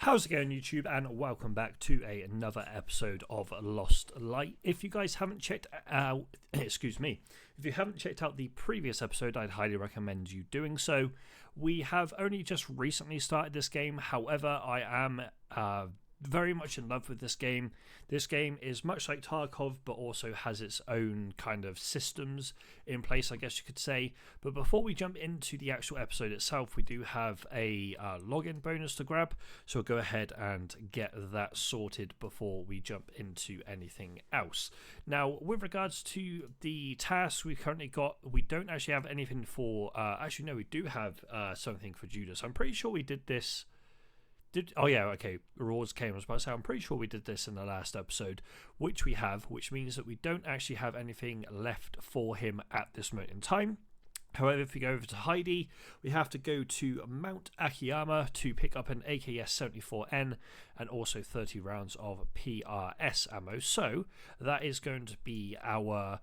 How's it going, YouTube? And welcome back to another episode of Lost Light. If you guys haven't checked out, if you haven't checked out the previous episode, I'd highly recommend you doing so. We have only just recently started this game. However, I am very much in love with this game. This game is much like Tarkov, but also has its own kind of systems in place, I guess you could say. But before we jump into the actual episode itself, we do have a login bonus to grab, so we'll go ahead and get that sorted before we jump into anything else. Now, with regards to the tasks we've currently got, we don't actually have anything for actually no, we do have something for Judas. I'm pretty sure we did this. Rewards came. I was about to say, I'm pretty sure we did this in the last episode, which we have, which means that we don't actually have anything left for him at this moment in time. However, if we go over to Heidi, we have to go to Mount Akiyama to pick up an AKS-74N and also 30 rounds of PRS ammo. So that is going to be our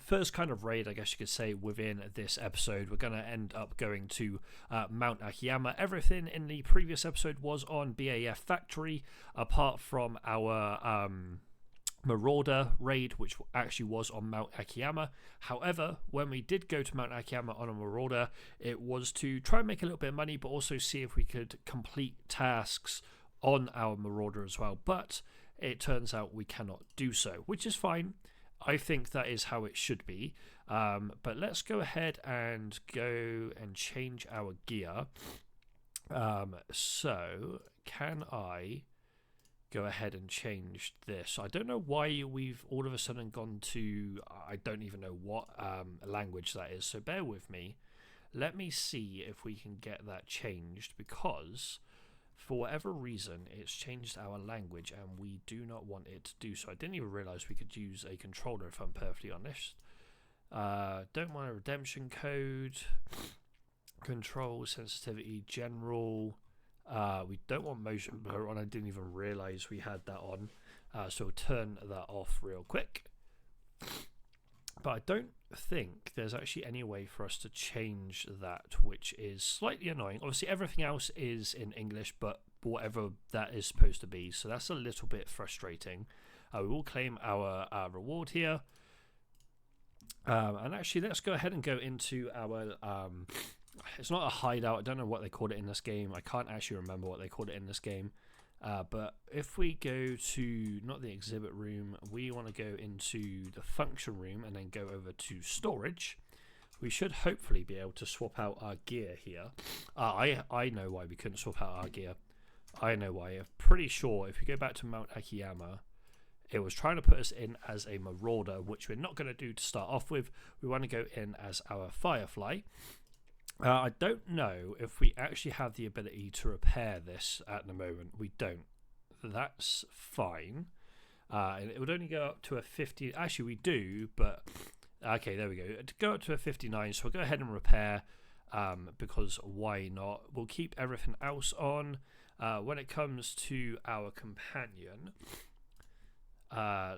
first kind of raid, I guess you could say, within this episode. We're going to end up going to Mount Akiyama. Everything in the previous episode was on BAF Factory, apart from our Marauder raid, which actually was on Mount Akiyama. However, when we did go to Mount Akiyama on a Marauder, it was to try and make a little bit of money, but also see if we could complete tasks on our Marauder as well. But it turns out we cannot do so, which is fine. I think that is how it should be. But let's go ahead and go and change our gear. So can I go ahead and change this? I don't know why we've all of a sudden gone to, I don't even know what language that is. So bear with me. Let me see if we can get that changed, because for whatever reason, it's changed our language and we do not want it to do so. I didn't even realise we could use a controller, if I'm perfectly honest. Don't want a redemption code. Control, sensitivity, general. We don't want motion blur on. I didn't even realise we had that on. So we'll turn that off real quick. But I don't think there's actually any way for us to change that, which is slightly annoying. Obviously, everything else is in English, but whatever that is supposed to be. So that's a little bit frustrating. We will claim our reward here. And actually, let's go ahead and go into our... it's not a hideout. I don't know what they called it in this game. I can't actually remember what they called it in this game. But if we go to, not the exhibit room, we want to go into the function room and then go over to storage. We should hopefully be able to swap out our gear here. I know why we couldn't swap out our gear. I know why. I'm pretty sure if we go back to Mount Akiyama, it was trying to put us in as a Marauder, which we're not going to do to start off with. We want to go in as our Firefly. I don't know if we actually have the ability to repair this at the moment. We don't. That's fine. And it would only go up to a 50. Actually, we do, but... Okay, there we go. To go up to a 59, so we'll go ahead and repair, because why not? We'll keep everything else on. When it comes to our companion, blah,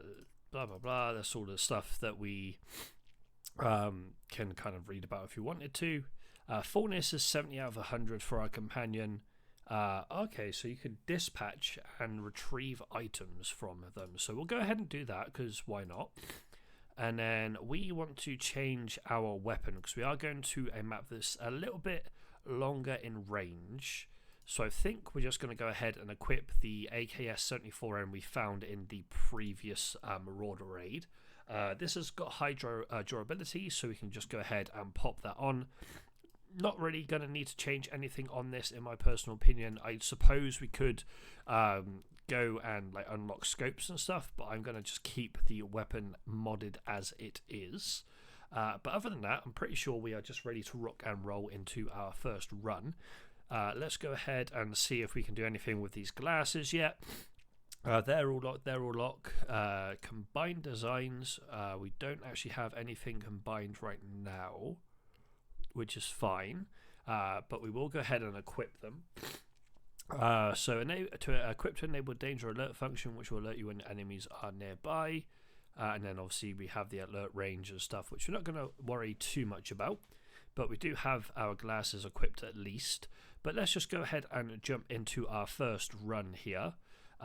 blah, blah, that's all the stuff that we can kind of read about if you wanted to. Fullness is 70 out of 100 for our companion. Okay, so you can dispatch and retrieve items from them. So we'll go ahead and do that, because why not? And then we want to change our weapon, because we are going to a map that's a little bit longer in range. So I think we're just going to go ahead and equip the AKS-74N we found in the previous Marauder raid. This has got high durability, so we can just go ahead and pop that on. Not really going to need to change anything on this, in my personal opinion. I suppose we could go and unlock scopes and stuff, but I'm going to just keep the weapon modded as it is. But other than that, I'm pretty sure we are just ready to rock and roll into our first run. Let's go ahead and see if we can do anything with these glasses yet. They're all lock. Combined designs. We don't actually have anything combined right now, which is fine, but we will go ahead and equip them. So to equip to enable danger alert function, which will alert you when enemies are nearby. And then obviously we have the alert range and stuff, which we're not going to worry too much about. but we do have our glasses equipped at least. But let's just go ahead and jump into our first run here.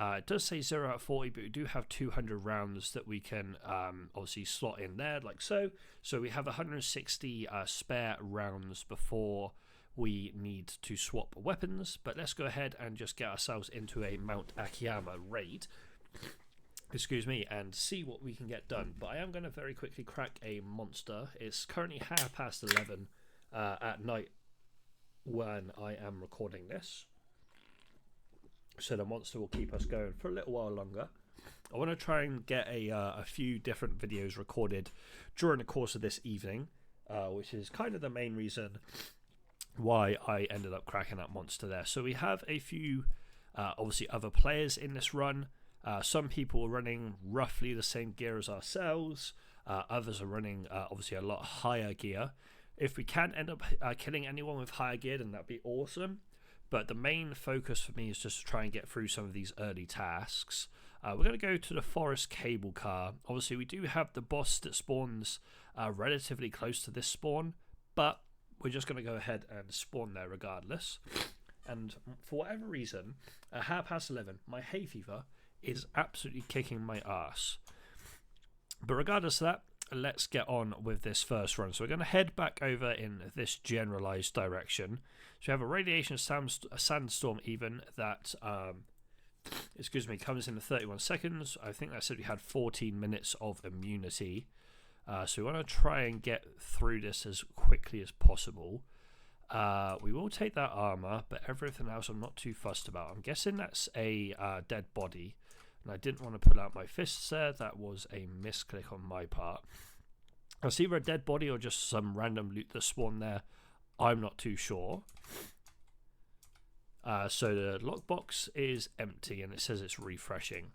It does say 0 out of 40, but we do have 200 rounds that we can obviously slot in there, like so. So we have 160 spare rounds before we need to swap weapons. But let's go ahead and just get ourselves into a Mount Akiyama raid. Excuse me, and see what we can get done. But I am going to very quickly crack a monster. It's currently 11:30 at night when I am recording this. So the monster will keep us going for a little while longer. I want to try and get a few different videos recorded during the course of this evening, which is kind of the main reason why I ended up cracking that monster there. So we have a few, obviously, other players in this run. Some people are running roughly the same gear as ourselves. Others are running, obviously, a lot higher gear. If we can end up killing anyone with higher gear, then that'd be awesome. But the main focus for me is just to try and get through some of these early tasks. We're going to go to the forest cable car. Obviously, we do have the boss that spawns relatively close to this spawn, but we're just going to go ahead and spawn there regardless. And for whatever reason, at 11:30, my hay fever is absolutely kicking my ass. But regardless of that, let's get on with this first run. So we're going to head back over in this generalized direction. So we have a radiation sandstorm even that, comes in 31 seconds. I think I said we had 14 minutes of immunity. So we want to try and get through this as quickly as possible. We will take that armor, but everything else I'm not too fussed about. I'm guessing that's a dead body. And I didn't want to pull out my fists there. That was a misclick on my part. It's either a dead body or just some random loot that spawned there. I'm not too sure. So the lockbox is empty and it says it's refreshing.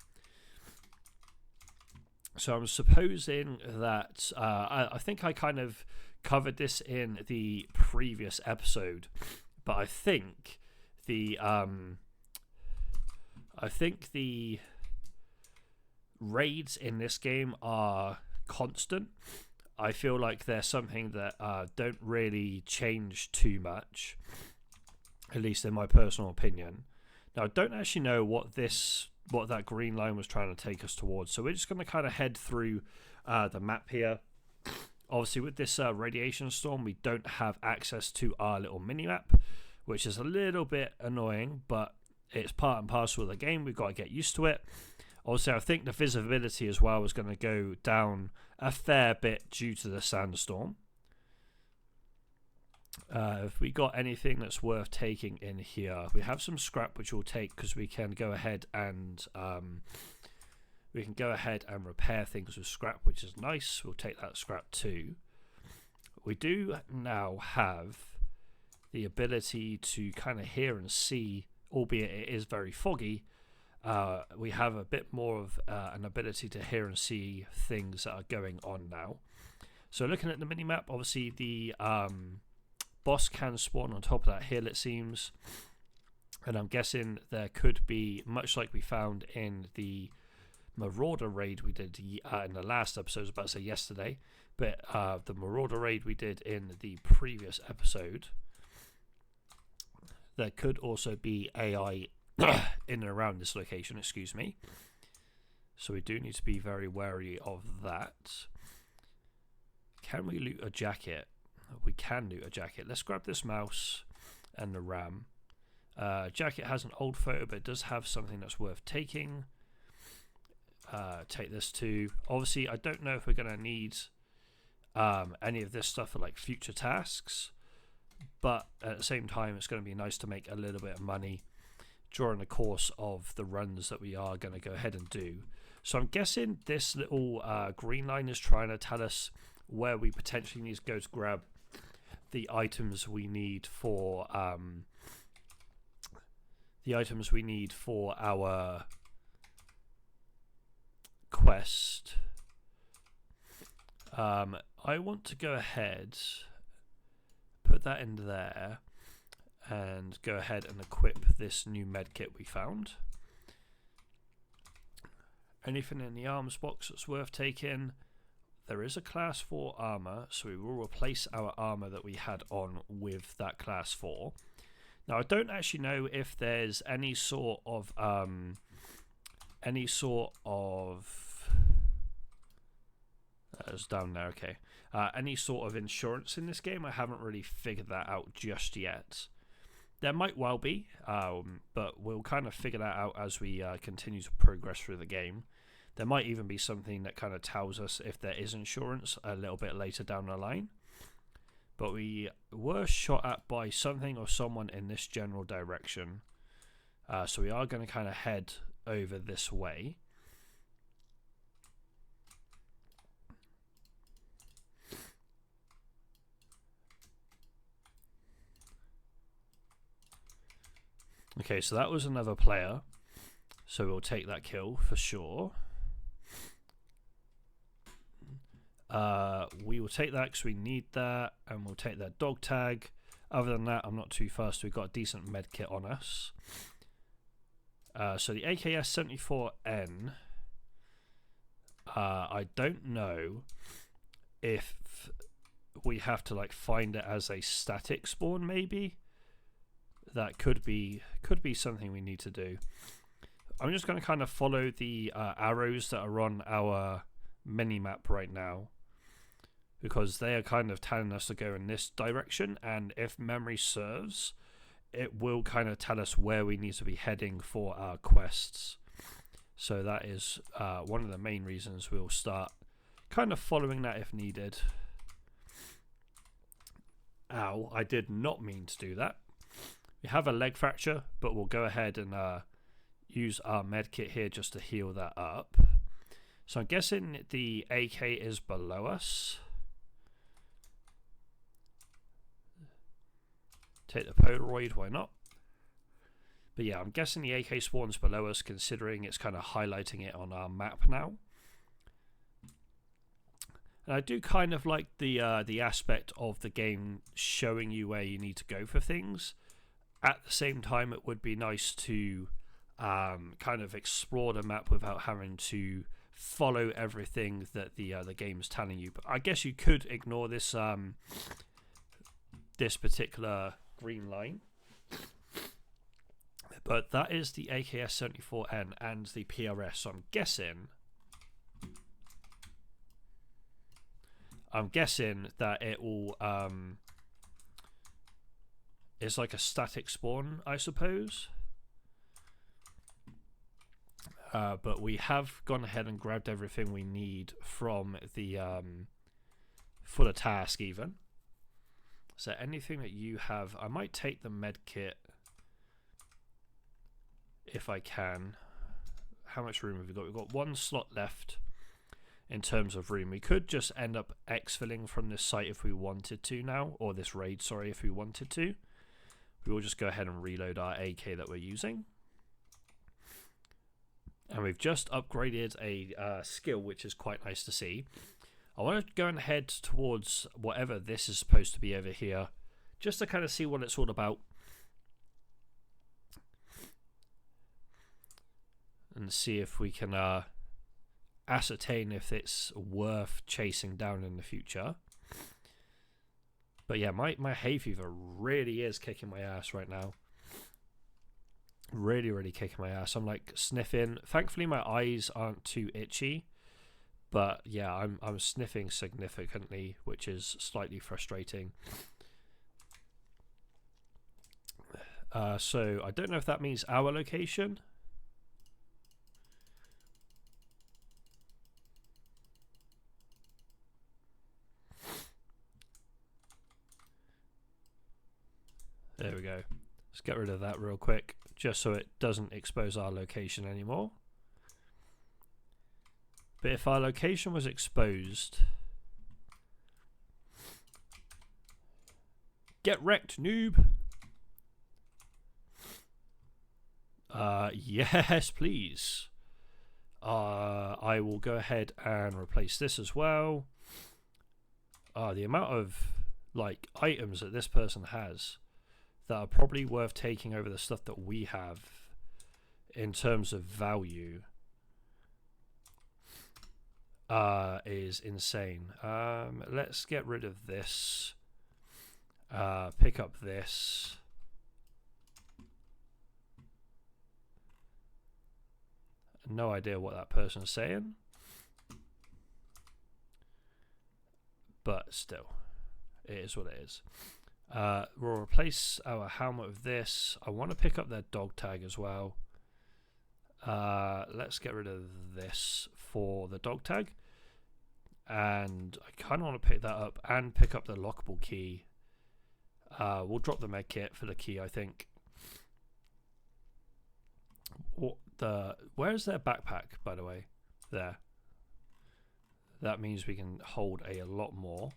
So I'm supposing that I think I kind of covered this in the previous episode, but I think the raids in this game are constant. I feel like they're something that don't really change too much, at least in my personal opinion. Now, I don't actually know what that green line was trying to take us towards, so we're just going to kind of head through the map here. Obviously, with this radiation storm, we don't have access to our little mini-map, which is a little bit annoying, but it's part and parcel of the game. We've got to get used to it. Also, I think the visibility as well is going to go down a fair bit due to the sandstorm. If we got anything that's worth taking in here, we have some scrap which we'll take because we can go ahead and repair things with scrap, which is nice. We'll take that scrap too. We do now have the ability to kind of hear and see, albeit it is very foggy. We have a bit more of an ability to hear and see things that are going on now. So looking at the minimap, obviously the boss can spawn on top of that hill, it seems. And I'm guessing there could be, much like we found in the Marauder raid we did in the last episode, I was about to say yesterday, but the Marauder raid we did in the previous episode, there could also be AI in and around this location, excuse me. So we do need to be very wary of that. Can we loot a jacket? We can loot a jacket. Let's grab this mouse and the RAM. Jacket has an old photo, but it does have something that's worth taking. Take this too. Obviously, I don't know if we're going to need any of this stuff for like future tasks, but at the same time, it's going to be nice to make a little bit of money during the course of the runs that we are going to go ahead and do. So I'm guessing this little green line is trying to tell us where we potentially need to go to grab the items we need for our quest. I want to go ahead, put that in there, and go ahead and equip this new medkit we found. Anything in the arms box that's worth taking? there is a class 4 armor, so we will replace our armor that we had on with that class 4. Now I don't actually know if there's any sort of it's down there, okay. Any sort of insurance in this game. I haven't really figured that out just yet. There might well be, but we'll kind of figure that out as we continue to progress through the game. There might even be something that kind of tells us if there is insurance a little bit later down the line. But we were shot at by something or someone in this general direction. So we are going to kind of head over this way. Okay, so that was another player. So we'll take that kill for sure. We will take that because we need that, and we'll take that dog tag. Other than that, I'm not too fast. We've got a decent med kit on us. So the AKS-74N, I don't know if we have to like find it as a static spawn. Maybe that could be something we need to do. I'm just going to kind of follow the arrows that are on our mini map right now, because they are kind of telling us to go in this direction, and if memory serves, it will kind of tell us where we need to be heading for our quests. So that is one of the main reasons we'll start kind of following that if needed. Ow, I did not mean to do that. We have a leg fracture, but we'll go ahead and use our med kit here just to heal that up. So I'm guessing the AK is below us. Take the Polaroid, why not? But yeah, I'm guessing the AK spawns below us, considering it's kind of highlighting it on our map now. And I do kind of like the aspect of the game showing you where you need to go for things. At the same time, it would be nice to kind of explore the map without having to follow everything that the game's telling you. But I guess you could ignore this this particular green line. But that is the AKS-74N and the PRS. So I'm guessing that it will it's like a static spawn, I suppose. But we have gone ahead and grabbed everything we need from the for the task even. So anything that you have, I might take the med kit if I can. How much room have we got? We've got one slot left in terms of room. We could just end up exfilling from this site if we wanted to now, or this raid, sorry, if we wanted to. We will just go ahead and reload our AK that we're using. And we've just upgraded a skill, which is quite nice to see. I want to go and head towards whatever this is supposed to be over here, just to kind of see what it's all about. And see if we can ascertain if it's worth chasing down in the future. But yeah, my hay fever really is kicking my ass right now. Really kicking my ass. I'm like sniffing. Thankfully my eyes aren't too itchy, but yeah, I'm sniffing significantly, which is slightly frustrating. So I don't know if that means our location. There we go. Let's get rid of that real quick, just so it doesn't expose our location anymore. But if our location was exposed... Get wrecked, noob! Yes, please. I will go ahead and replace this as well. The amount of like items that this person has that are probably worth taking over the stuff that we have in terms of value. is insane. Let's get rid of this. Pick up this. No idea what that person's saying, but still, it is what it is. We'll replace our helmet with this. I want to pick up their dog tag as well. Let's get rid of this for the dog tag, and I kind of want to pick that up and pick up the lockable key. We'll drop the med kit for the key, I think. Where's their backpack, by the way? There. That means we can hold a lot more.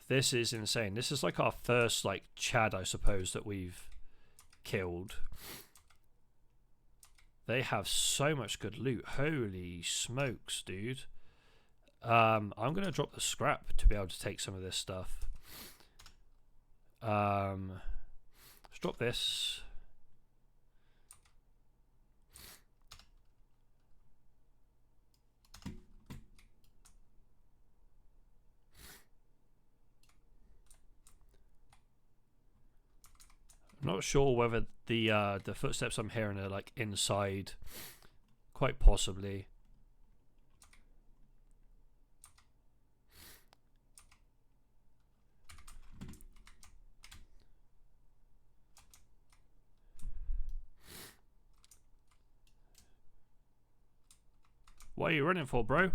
This is insane. This is like our first like Chad, I suppose, that we've killed. They have so much good loot. Holy smokes, dude. I'm gonna drop the scrap to be able to take some of this stuff. Let's drop this. I'm not sure whether the footsteps I'm hearing are like inside. Quite possibly. What are you running for, bro?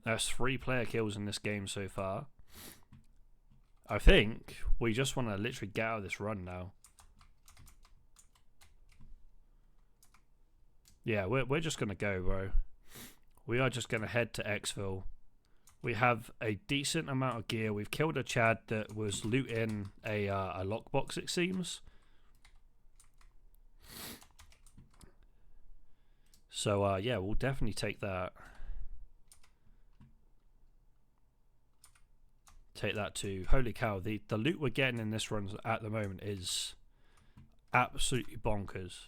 There's 3 player kills in this game so far. I think we just want to literally get out of this run now. Yeah, we're just going to go, bro. We are just going to head to Xville. We have a decent amount of gear. We've killed a Chad that was looting a lockbox, it seems. So, yeah, we'll definitely take that. Take that too. Holy cow, the loot we're getting in this run at the moment is absolutely bonkers.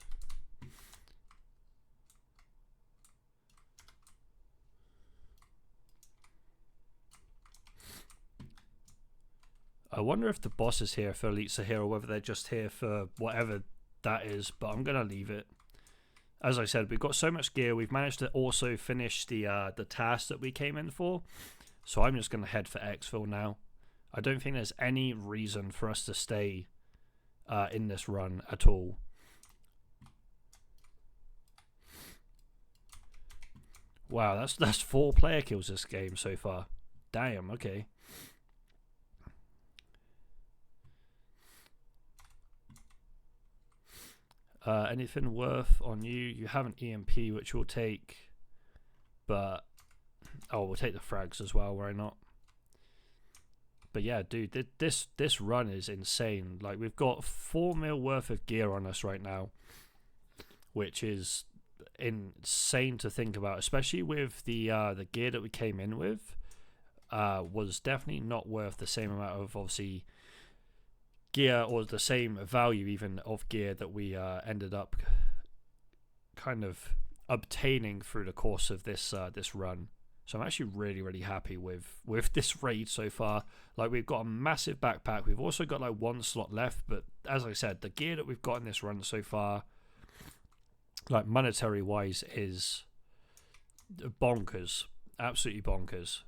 I wonder if the boss is here for elites are here or whether they're just here for whatever that is, but I'm gonna leave it. As I said, we've got so much gear. We've managed to also finish the task that we came in for. So I'm just going to head for Xville now. I don't think there's any reason for us to stay in this run at all. Wow, that's 4 player kills this game so far. Damn, okay. Anything worth on you? You have an EMP, which we'll take. But oh, we'll take the frags as well, why not? But yeah, dude, this run is insane. Like, we've got 4 mil worth of gear on us right now, which is insane to think about, especially with the gear that we came in with. Was definitely not worth the same amount of, obviously, gear, or the same value even of gear that we ended up kind of obtaining through the course of this run. So I'm actually really happy with this raid so far. Like, we've got a massive backpack. We've also got like 1 slot left, but as I said, the gear that we've got in this run so far, like monetary wise, is bonkers. Absolutely bonkers.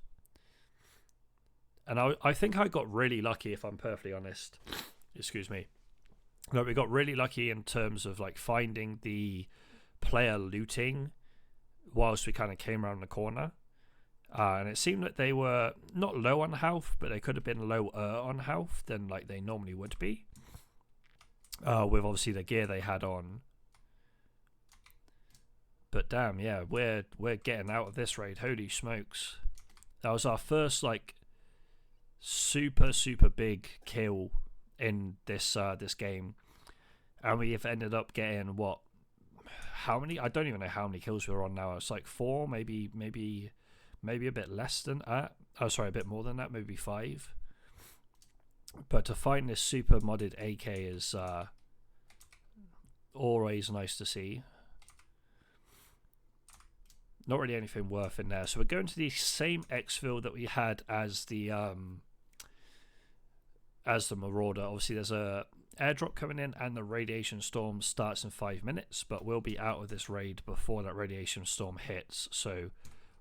And I think I got really lucky, if I'm perfectly honest. Excuse me. Like, we got really lucky in terms of like finding the player looting whilst we kind of came around the corner. And it seemed that they were not low on health, but they could have been lower on health than like they normally would be. With obviously the gear they had on. But damn, yeah, we're getting out of this raid. Holy smokes. That was our first like super big kill in this game. And we have ended up getting what? How many? I don't even know how many kills we're on now. It's like 4, maybe a bit less than that. Oh, sorry, a bit more than that, maybe 5. But to find this super modded AK is always nice to see. not really anything worth in there. So we're going to the same exfil that we had as the Marauder. Obviously, there's a airdrop coming in, and the radiation storm starts in 5 minutes, but we'll be out of this raid before that radiation storm hits, so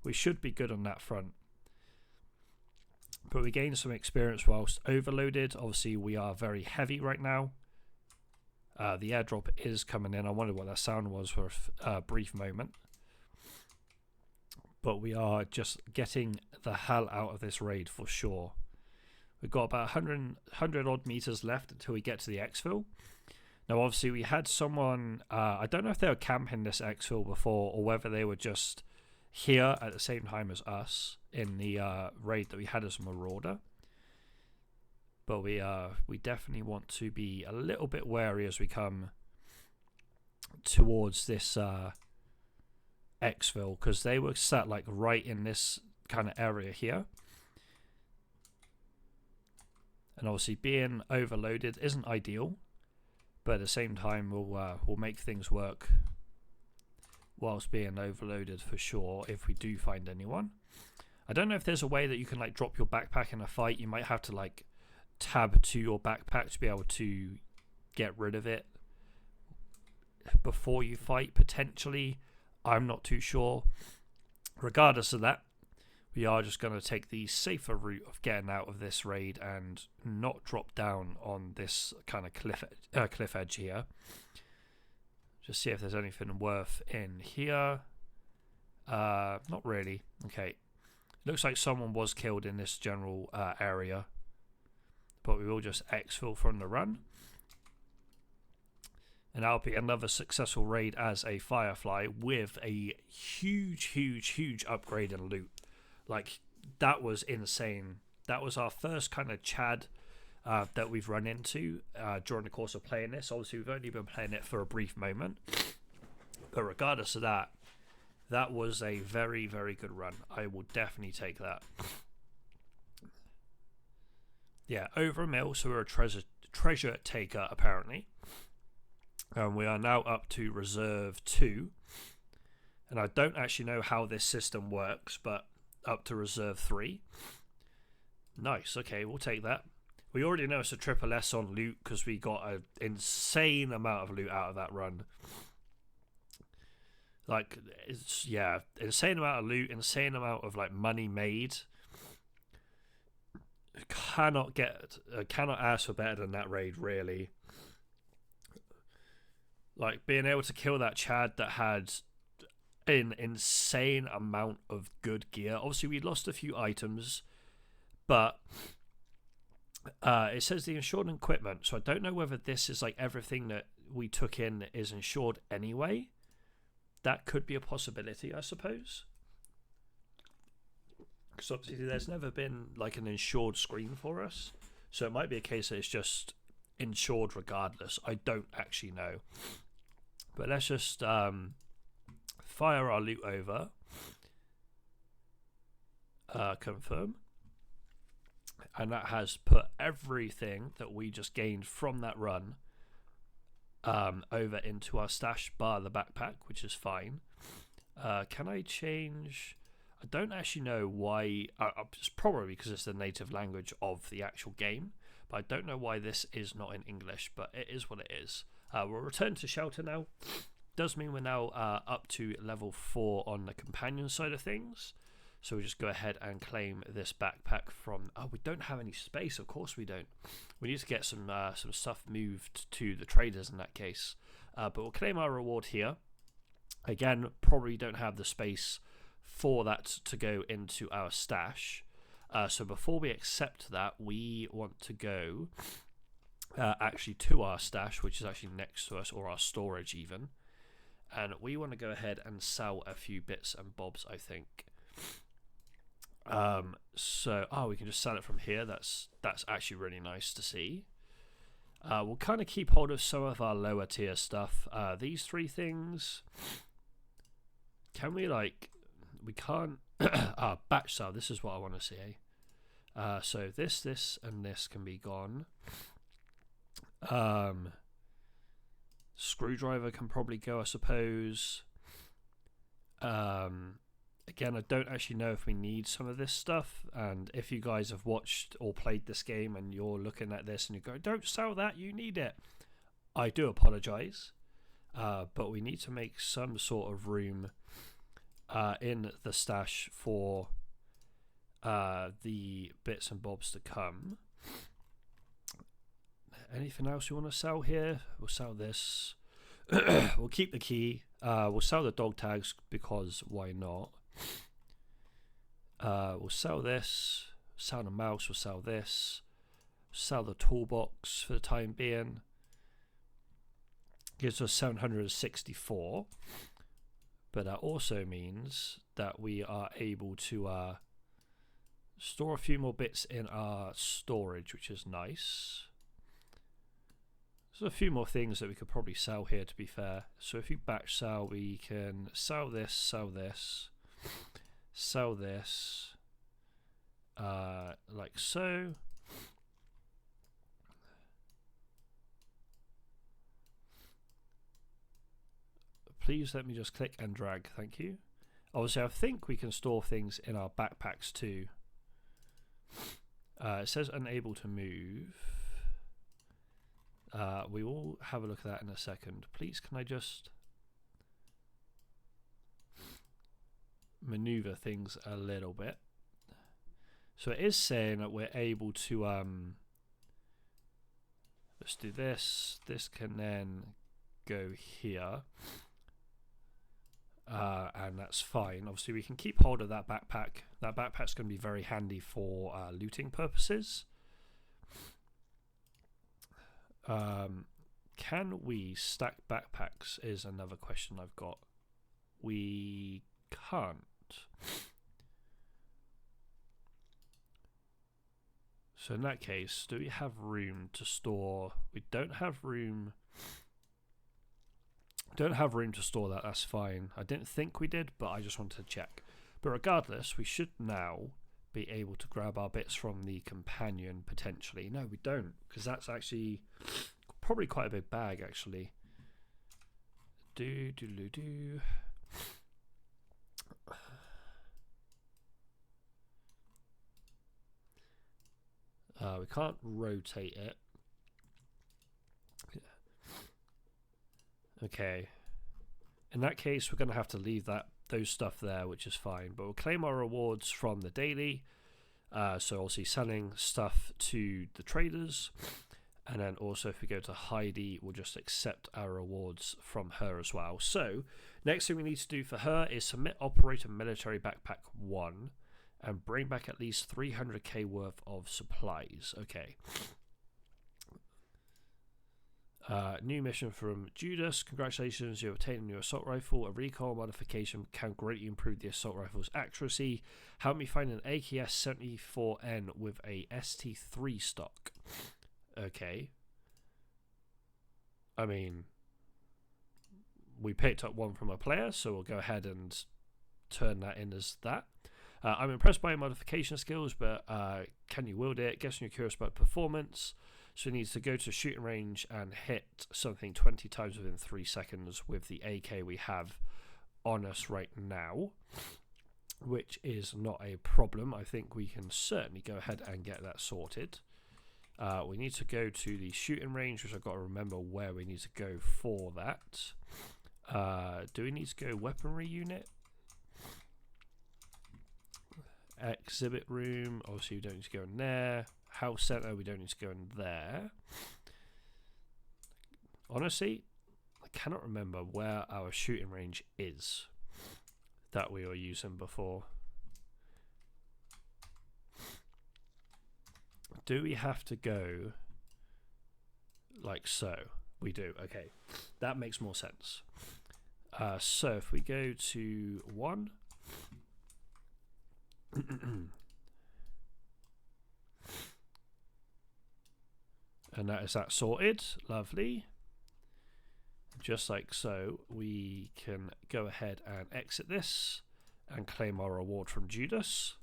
we should be good on that front. But we gained some experience whilst overloaded. Obviously, we are very heavy right now. The airdrop is coming in. I wondered what that sound was for a brief moment. But we are just getting the hell out of this raid for sure. We've got about 100 odd meters left until we get to the exfil. Now, obviously, we had someone, I don't know if they were camping this exfil before or whether they were just here at the same time as us in the raid that we had as a Marauder. But we definitely want to be a little bit wary as we come towards this exfil, because they were sat like right in this kind of area here. And obviously being overloaded isn't ideal, but at the same time we'll make things work whilst being overloaded for sure if we do find anyone. I don't know if there's a way that you can like drop your backpack in a fight. You might have to like tab to your backpack to be able to get rid of it before you fight, potentially. I'm not too sure. Regardless of that, we are just going to take the safer route of getting out of this raid and not drop down on this kind of cliff edge here. Just see if there's anything worth in here. Not really. Okay. Looks like someone was killed in this general area. But we will just exfil from the run. And that'll be another successful raid as a Firefly with a huge upgrade in loot. Like, that was insane. That was our first kind of Chad that we've run into during the course of playing this. Obviously, we've only been playing it for a brief moment. But regardless of that, that was a very good run. I will definitely take that. Yeah, over a mil, so we're a treasure taker, apparently. And we are now up to reserve 2. And I don't actually know how this system works, but up to reserve 3. Nice, okay, we'll take that. We already know it's a triple S on loot because we got an insane amount of loot out of that run. Like, it's, yeah, insane amount of loot, insane amount of like money made. Cannot ask for better than that raid, really. Like, being able to kill that Chad that had an insane amount of good gear. Obviously, we lost a few items, but it says the insured equipment, so I don't know whether this is like everything that we took in is insured anyway. That could be a possibility, I suppose. Because obviously there's never been like an insured screen for us, so it might be a case that it's just insured regardless. I don't actually know. But let's just fire our loot over. Confirm. And that has put everything that we just gained from that run over into our stash bar the backpack, which is fine. Can I change? I don't actually know why. It's probably because it's the native language of the actual game, but I don't know why this is not in English, but it is what it is. We'll return to shelter now. Does mean we're now up to level 4 on the companion side of things. So we'll just go ahead and claim this backpack from... Oh, we don't have any space. Of course we don't. We need to get some stuff moved to the traders in that case. But we'll claim our reward here. Again, probably don't have the space for that to go into our stash. So before we accept that, we want to go actually to our stash, which is actually next to us, or our storage even. And we want to go ahead and sell a few bits and bobs, I think. We can just sell it from here. That's actually really nice to see. We'll kind of keep hold of some of our lower tier stuff. These 3 things, can we like, we can't, batch sell, this is what I want to see. So this and this can be gone. Screwdriver can probably go, I suppose. Again, I don't actually know if we need some of this stuff, and if you guys have watched or played this game and you're looking at this and you go, don't sell that, you need it, I do apologize, but we need to make some sort of room in the stash for the bits and bobs to come. Anything else you want to sell here? We'll sell this. We'll keep the key. We'll sell the dog tags because why not? We'll sell this. Sell the mouse. We'll sell this. Sell the toolbox for the time being. Gives us 764. But that also means that we are able to store a few more bits in our storage, which is nice. There's a few more things that we could probably sell here, to be fair. So if you batch sell, we can sell this, sell this, sell this, like so. Please let me just click and drag, thank you. Obviously, I think we can store things in our backpacks too. It says unable to move. We will have a look at that in a second. Please, can I just maneuver things a little bit? So it is saying that we're able to let's do this. This can then go here. And that's fine. Obviously, we can keep hold of that backpack. That backpack's going to be very handy for looting purposes. Can we stack backpacks is another question I've got. We can't. So in that case, do we have room to store? We don't have room. Don't have room to store that, that's fine. I didn't think we did, but I just wanted to check. But regardless, we should now be able to grab our bits from the companion, potentially. No, we don't, because that's actually probably quite a big bag, actually. We can't rotate it. Okay, in that case we're going to have to leave those stuff there, which is fine, but we'll claim our rewards from the daily, so obviously selling stuff to the traders, and then also if we go to Heidi, we'll just accept our rewards from her as well. So next thing we need to do for her is submit operator military backpack 1 and bring back at least 300k worth of supplies. Okay. New mission from Judas. Congratulations, you have obtained a new assault rifle. A recoil modification can greatly improve the assault rifle's accuracy. Help me find an AKS 74N with a ST3 stock. Okay. I mean, we picked up one from a player, so we'll go ahead and turn that in as that. I'm impressed by your modification skills, but can you wield it? Guessing you're curious about performance. So he needs to go to shooting range and hit something 20 times within 3 seconds with the AK we have on us right now, which is not a problem. I think we can certainly go ahead and get that sorted. We need to go to the shooting range, which I've got to remember where we need to go for that. Do we need to go weaponry unit? Exhibit room, obviously we don't need to go in there. House center, we don't need to go in there. Honestly, I cannot remember where our shooting range is that we were using before. Do we have to go like so? We do, okay. That makes more sense. So if we go to 1, and that is that sorted. Lovely. Just like so, we can go ahead and exit this and claim our reward from Judas.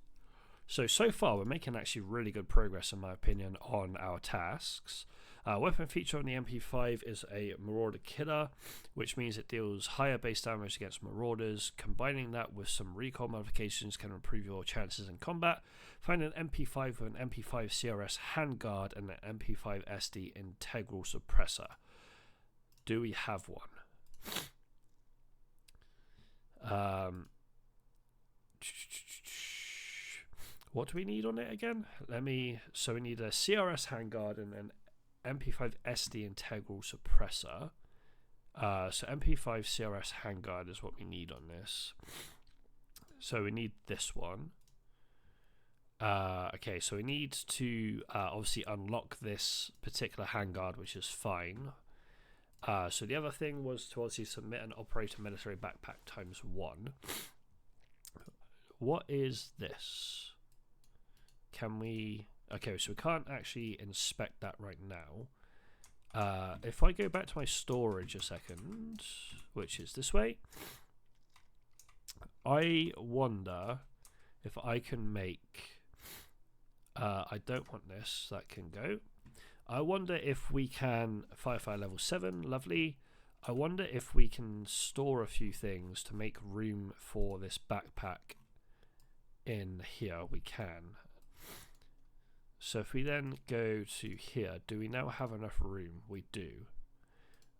So far we're making actually really good progress in my opinion on our tasks. Weapon feature on the MP5 is a Marauder Killer, which means it deals higher base damage against Marauders. Combining that with some recoil modifications can improve your chances in combat. Find an MP5 with an MP5 CRS handguard and an MP5 SD integral suppressor. Do we have one? What do we need on it again? So we need a CRS handguard and an MP5 SD integral suppressor. So MP5 CRS handguard is what we need on this. So we need this one. Okay, so we need to obviously unlock this particular handguard, which is fine. So the other thing was to obviously submit an operator military backpack ×1. What is this? Can we... Okay, so we can't actually inspect that right now. If I go back to my storage a second, which is this way, I wonder if I can make... I don't want this, that can go. I wonder if we can... Firefighter level 7, lovely. I wonder if we can store a few things to make room for this backpack in here. We can. So if we then go to here, do we now have enough room? We do,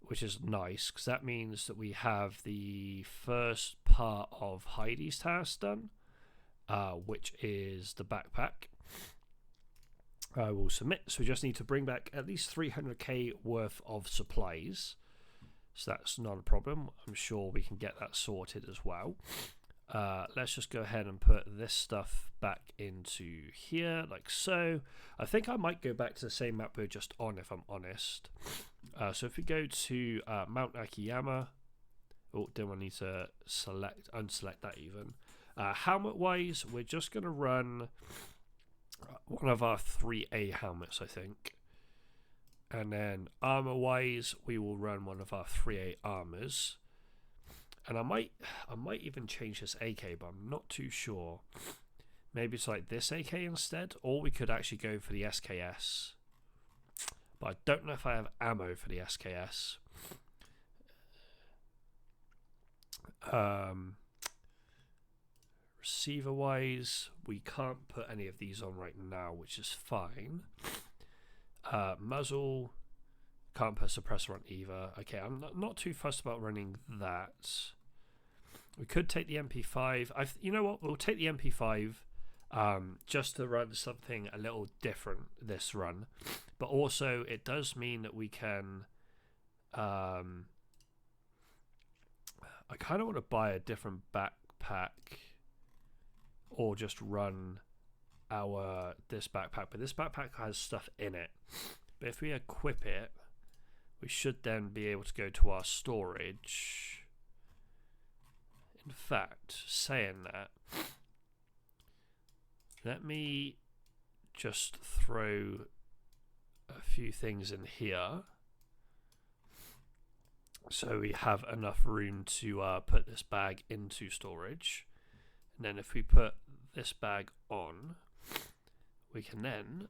which is nice because that means that we have the first part of Heidi's task done, which is the backpack. I will submit. So we just need to bring back at least 300k worth of supplies. So that's not a problem. I'm sure we can get that sorted as well. Let's just go ahead and put this stuff back into here, like so. I think I might go back to the same map we were just on, if I'm honest. So if we go to Mount Akiyama, oh, then we need to unselect that even. Helmet-wise, we're just going to run one of our 3A helmets, I think. And then armor-wise, we will run one of our 3A armors. And I might even change this AK, but I'm not too sure. Maybe it's like this AK instead, or we could actually go for the SKS. But I don't know if I have ammo for the SKS. Receiver-wise, we can't put any of these on right now, which is fine. Muzzle, can't put a suppressor on either. Okay, I'm not too fussed about running that. We could take the MP5. You know what? We'll take the MP5 just to run something a little different this run. But also, it does mean that we can... I kind of want to buy a different backpack or just run this backpack. But this backpack has stuff in it. But if we equip it, we should then be able to go to our storage. In fact, saying that, let me just throw a few things in here so we have enough room to put this bag into storage. And then if we put this bag on, we can then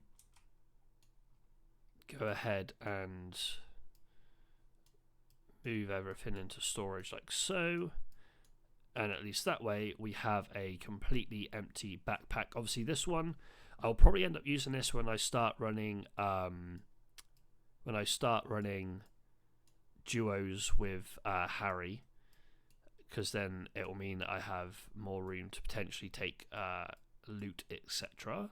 go ahead and move everything into storage like so, and at least that way we have a completely empty backpack. Obviously this one I'll probably end up using this when I start running duos with Harry, because then it will mean that I have more room to potentially take loot, etc.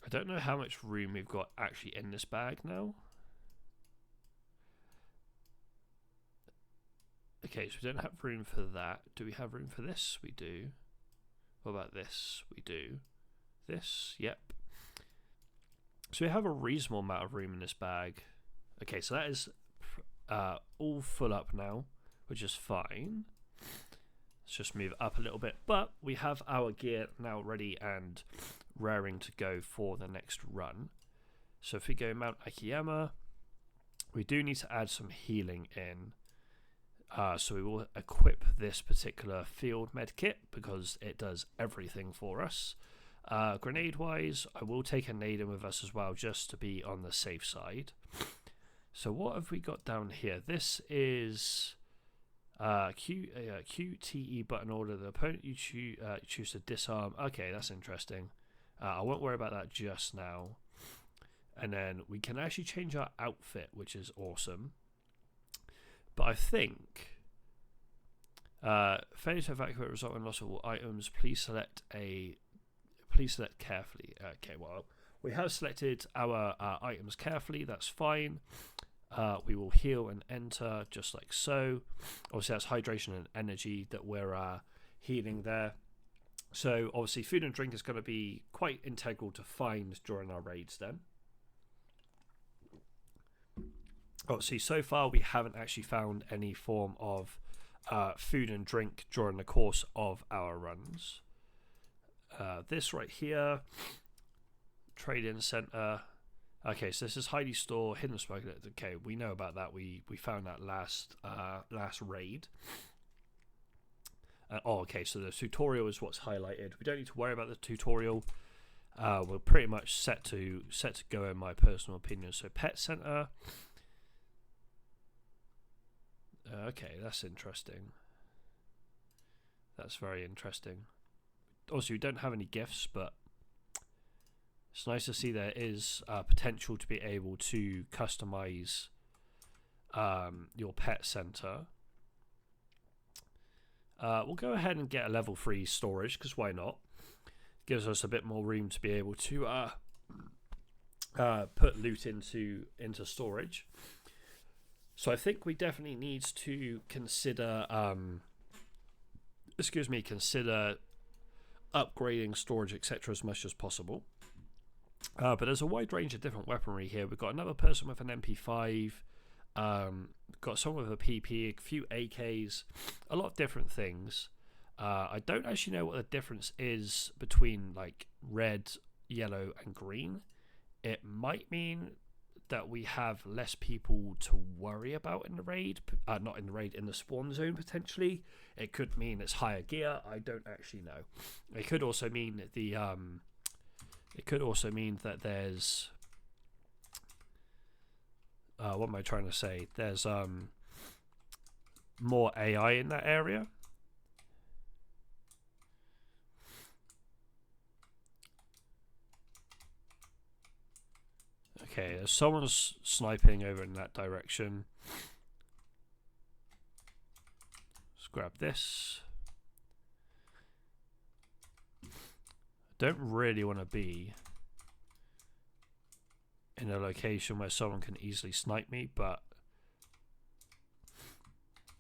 I don't know how much room we've got actually in this bag now. Okay, so we don't have room for that. Do we have room for this? We do. What about this? We do. This? Yep. So we have a reasonable amount of room in this bag. Okay, so that is all full up now, which is fine. Let's just move up a little bit. But we have our gear now ready and raring to go for the next run. So if we go Mount Akiyama, we do need to add some healing in. So we will equip this particular field med kit because it does everything for us. Grenade wise, I will take a nade in with us as well, just to be on the safe side. So what have we got down here? This is QTE button order. The opponent you choose to disarm. Okay, that's interesting. I won't worry about that just now. And then we can actually change our outfit, which is awesome. But I think failure to evacuate result in loss of all items. Please select carefully. Okay, well, we have selected our items carefully. That's fine. We will heal and enter just like so. Obviously, that's hydration and energy that we're healing there. So obviously, food and drink is going to be quite integral to find during our raids then. Obviously, so far we haven't actually found any form of food and drink during the course of our runs. This right here, trade-in center. Okay, so this is Heidi Store, Hidden Smuggler. Okay, we know about that. We found that last raid. Okay, so the tutorial is what's highlighted. We don't need to worry about the tutorial. We're pretty much set to go in my personal opinion. So pet center. Okay, that's interesting. That's very interesting. Also, we don't have any gifts, but it's nice to see there is potential to be able to customize your pet center. We'll go ahead and get a level 3 storage, because why not? Gives us a bit more room to be able to put loot into storage. So I think we definitely need to consider consider upgrading storage, etc., as much as possible. But there's a wide range of different weaponry here. We've got another person with an MP5, got someone with a PP, a few AKs, a lot of different things. I don't actually know what the difference is between like red, yellow, and green. It might mean that we have less people to worry about in the raid, not in the raid, in the spawn zone potentially. It could mean it's higher gear. I don't actually know. It could also mean that there's what am I trying to say? There's more AI in that area. Okay, there's someone's sniping over in that direction. Let's grab this. Don't really want to be in a location where someone can easily snipe me, but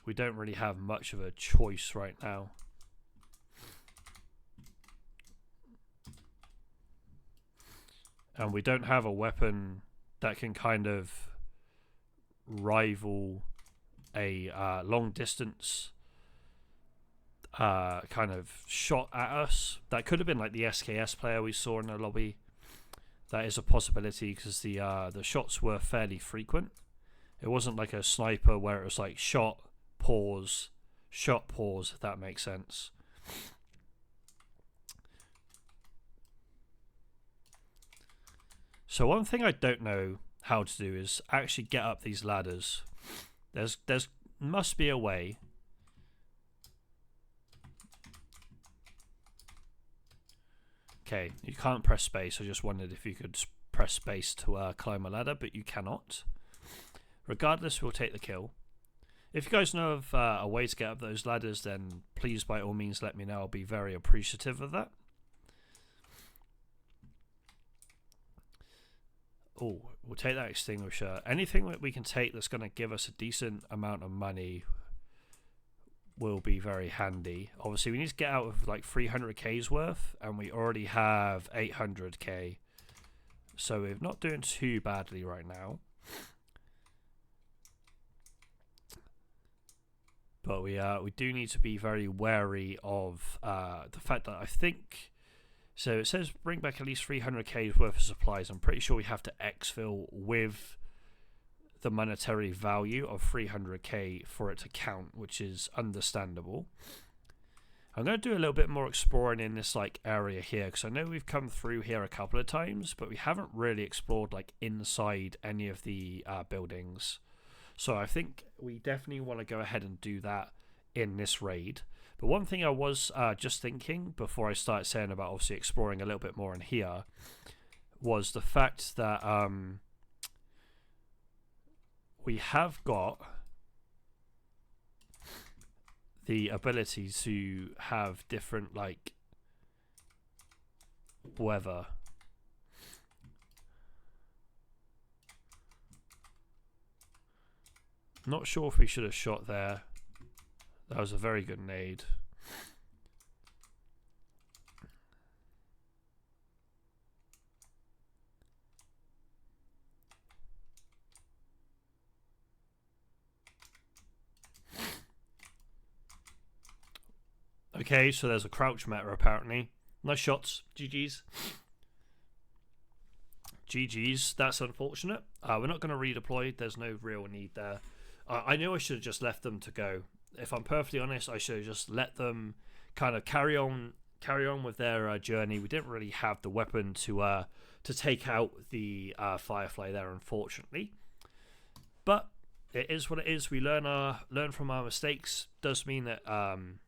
we don't really have much of a choice right now. And we don't have a weapon that can kind of rival a long distance kind of shot at us. That could have been like the SKS player we saw in the lobby. That is a possibility because the shots were fairly frequent. It wasn't like a sniper where it was like shot, pause, if that makes sense. So one thing I don't know how to do is actually get up these ladders. There's must be a way. Okay, you can't press space. I just wondered if you could press space to climb a ladder, but you cannot. Regardless, we'll take the kill. If you guys know of a way to get up those ladders, then please by all means let me know. I'll be very appreciative of that. Oh, we'll take that extinguisher. Anything that we can take that's going to give us a decent amount of money will be very handy. Obviously, we need to get out of like 300k's worth, and we already have 800k. So we're not doing too badly right now. But we do need to be very wary of the fact that I think... So it says bring back at least 300k's worth of supplies. I'm pretty sure we have to exfil with the monetary value of 300k for it to count, which is understandable. I'm going to do a little bit more exploring in this like area here, because I know we've come through here a couple of times, but we haven't really explored like inside any of the buildings. So I think we definitely want to go ahead and do that in this raid. But one thing I was just thinking before I start saying about obviously exploring a little bit more in here was the fact that we have got the ability to have different like weather. Not sure if we should have shot there. That was a very good nade. Okay, so there's a crouch meta apparently. Nice shots. GG's. GG's. That's unfortunate. We're not going to redeploy. There's no real need there. I knew I should have just left them to go. If I'm perfectly honest, I should have just let them kind of carry on with their journey. We didn't really have the weapon to take out the Firefly there, unfortunately. But it is what it is. We learn from our mistakes. Does mean that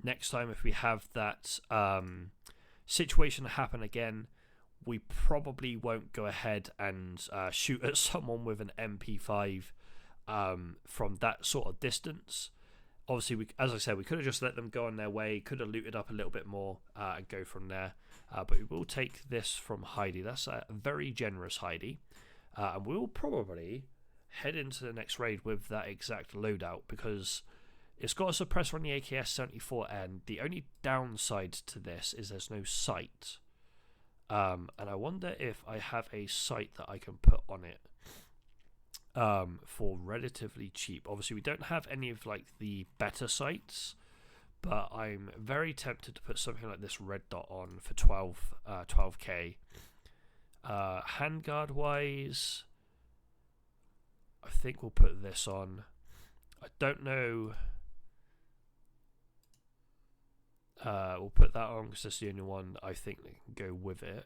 next time, if we have that situation happen again, we probably won't go ahead and shoot at someone with an MP5 from that sort of distance. Obviously, as I said, we could have just let them go on their way, could have looted up a little bit more and go from there. But we will take this from Heidi. That's a very generous Heidi. And we will probably head into the next raid with that exact loadout, because it's got a suppressor on the AKS-74N. The only downside to this is there's no sight. And I wonder if I have a sight that I can put on it for relatively cheap. Obviously, we don't have any of like the better sights, but I'm very tempted to put something like this red dot on for 12k. Handguard wise, I think we'll put this on. I don't know. We'll put that on because that's the only one I think that can go with it.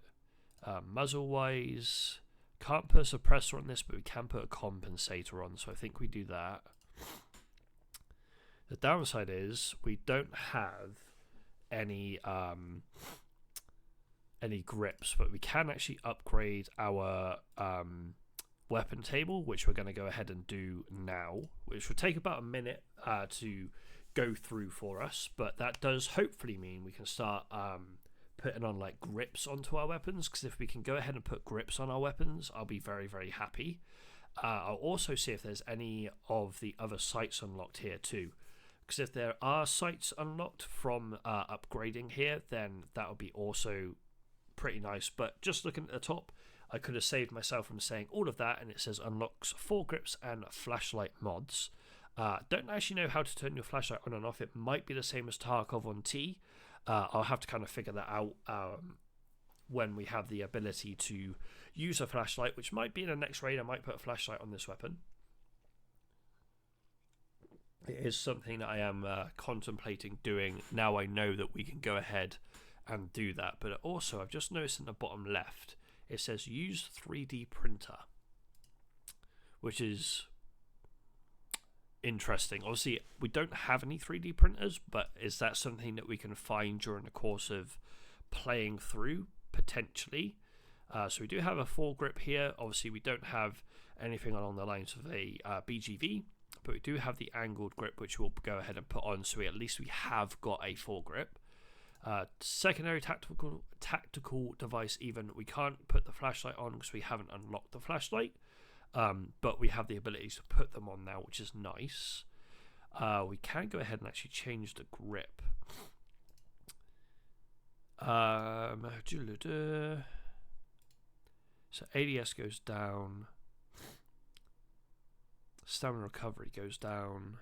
Muzzle wise, can't put a suppressor on this, but we can put a compensator on, so I think we do that. The downside is we don't have any grips, but we can actually upgrade our weapon table, which we're going to go ahead and do now, which will take about a minute to go through for us, but that does hopefully mean we can start putting on like grips onto our weapons, because if we can go ahead and put grips on our weapons, I'll be very, very happy. I'll also see if there's any of the other sights unlocked here too, because if there are sights unlocked from upgrading here, then that would be also pretty nice. But just looking at the top, I could have saved myself from saying all of that, and it says unlocks foregrips and flashlight mods. Don't actually know how to turn your flashlight on and off. It might be the same as Tarkov on T. I'll have to kind of figure that out when we have the ability to use a flashlight, which might be in the next raid. I might put a flashlight on this weapon. It is something that I am contemplating doing. Now I know that we can go ahead and do that. But also, I've just noticed in the bottom left, it says use 3D printer, which is interesting. Obviously, we don't have any 3D printers, but is that something that we can find during the course of playing through? Potentially. So we do have a foregrip here. Obviously, we don't have anything along the lines of a BGV, but we do have the angled grip, which we'll go ahead and put on, so at least we have got a foregrip. Secondary tactical device, even we can't put the flashlight on because we haven't unlocked the flashlight, but we have the ability to put them on now, which is nice. We can go ahead and actually change the grip. So ADS goes down, stamina recovery goes down.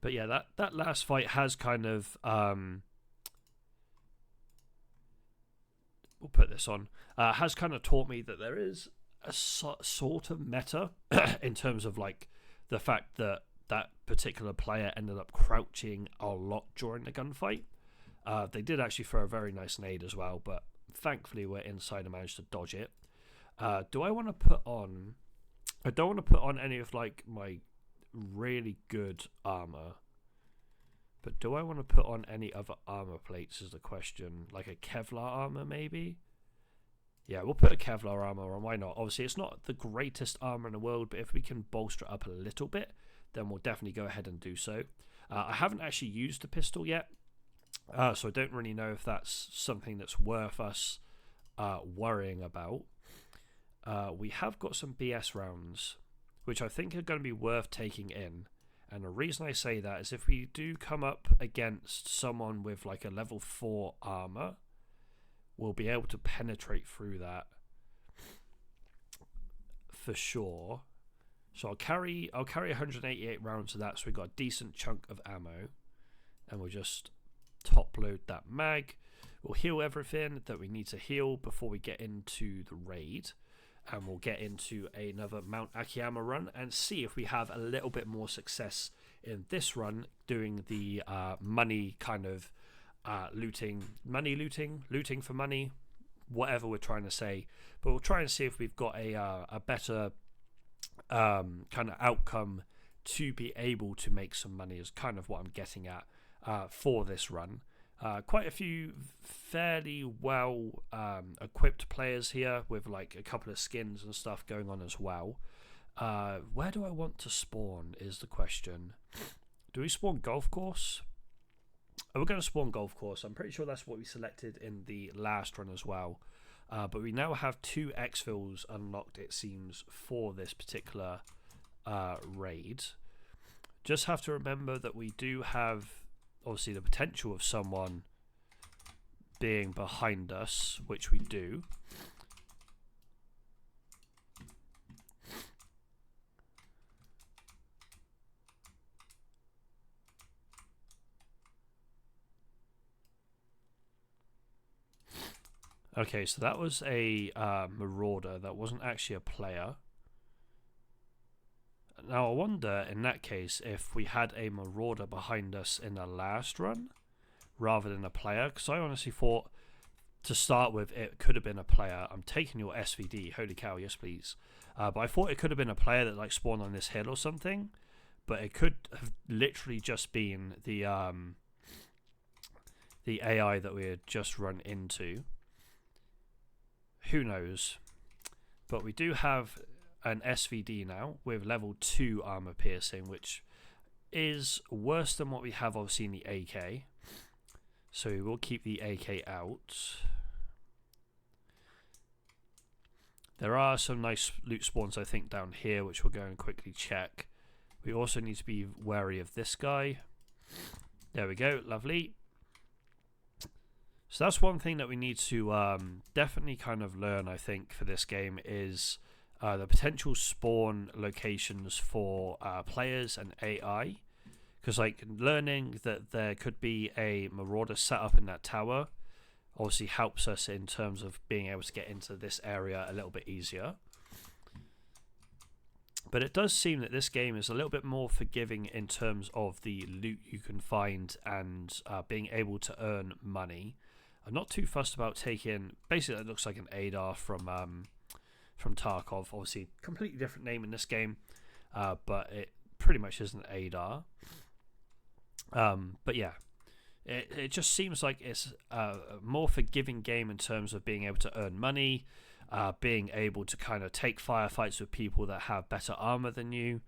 But yeah, that last fight has kind of we'll put this on. Has kind of taught me that there is a sort of meta in terms of like the fact that that particular player ended up crouching a lot during the gunfight. They did actually throw a very nice nade as well, but thankfully we're inside and managed to dodge it. Do I want to put on... I don't want to put on any of like my really good armor, but do I want to put on any other armor plates is the question. Like a Kevlar armor maybe? Yeah, we'll put a Kevlar armor on, why not? Obviously it's not the greatest armor in the world, but if we can bolster it up a little bit, then we'll definitely go ahead and do so. I haven't actually used the pistol yet, so I don't really know if that's something that's worth us worrying about. We have got some BS rounds, which I think are going to be worth taking in. And the reason I say that is if we do come up against someone with like a level 4 armor, we'll be able to penetrate through that for sure. So I'll carry 188 rounds of that, so we've got a decent chunk of ammo. And we'll just top load that mag. We'll heal everything that we need to heal before we get into the raid. And we'll get into another Mount Akiyama run and see if we have a little bit more success in this run doing the money kind of looting for money, whatever we're trying to say. But we'll try and see if we've got a better kind of outcome to be able to make some money is kind of what I'm getting at for this run. Quite a few fairly well equipped players here with like a couple of skins and stuff going on as well. Where do I want to spawn is the question. Do we spawn golf course? Oh, we're going to spawn golf course. I'm pretty sure that's what we selected in the last run as well. But we now have 2 exfils unlocked, it seems, for this particular raid. Just have to remember that we do have obviously the potential of someone being behind us, which we do. Okay, so that was a marauder. That wasn't actually a player. Now I wonder in that case if we had a marauder behind us in the last run rather than a player, because I honestly thought to start with it could have been a player. I'm taking your SVD, holy cow, yes please. But I thought it could have been a player that like spawned on this hill or something, but it could have literally just been the AI that we had just run into. Who knows? But we do have an SVD now with level 2 armor piercing, which is worse than what we have obviously in the AK. So we will keep the AK out. There are some nice loot spawns I think down here, which we'll go and quickly check. We also need to be wary of this guy. There we go, lovely. So that's one thing that we need to definitely kind of learn, I think, for this game is the potential spawn locations for players and AI. Because like learning that there could be a marauder set up in that tower obviously helps us in terms of being able to get into this area a little bit easier. But it does seem that this game is a little bit more forgiving in terms of the loot you can find and being able to earn money. I'm not too fussed about taking... Basically, it looks like an Adar from Tarkov. Obviously, completely different name in this game, but it pretty much is an Adar. But yeah, it just seems like it's a more forgiving game in terms of being able to earn money, being able to kind of take firefights with people that have better armor than you.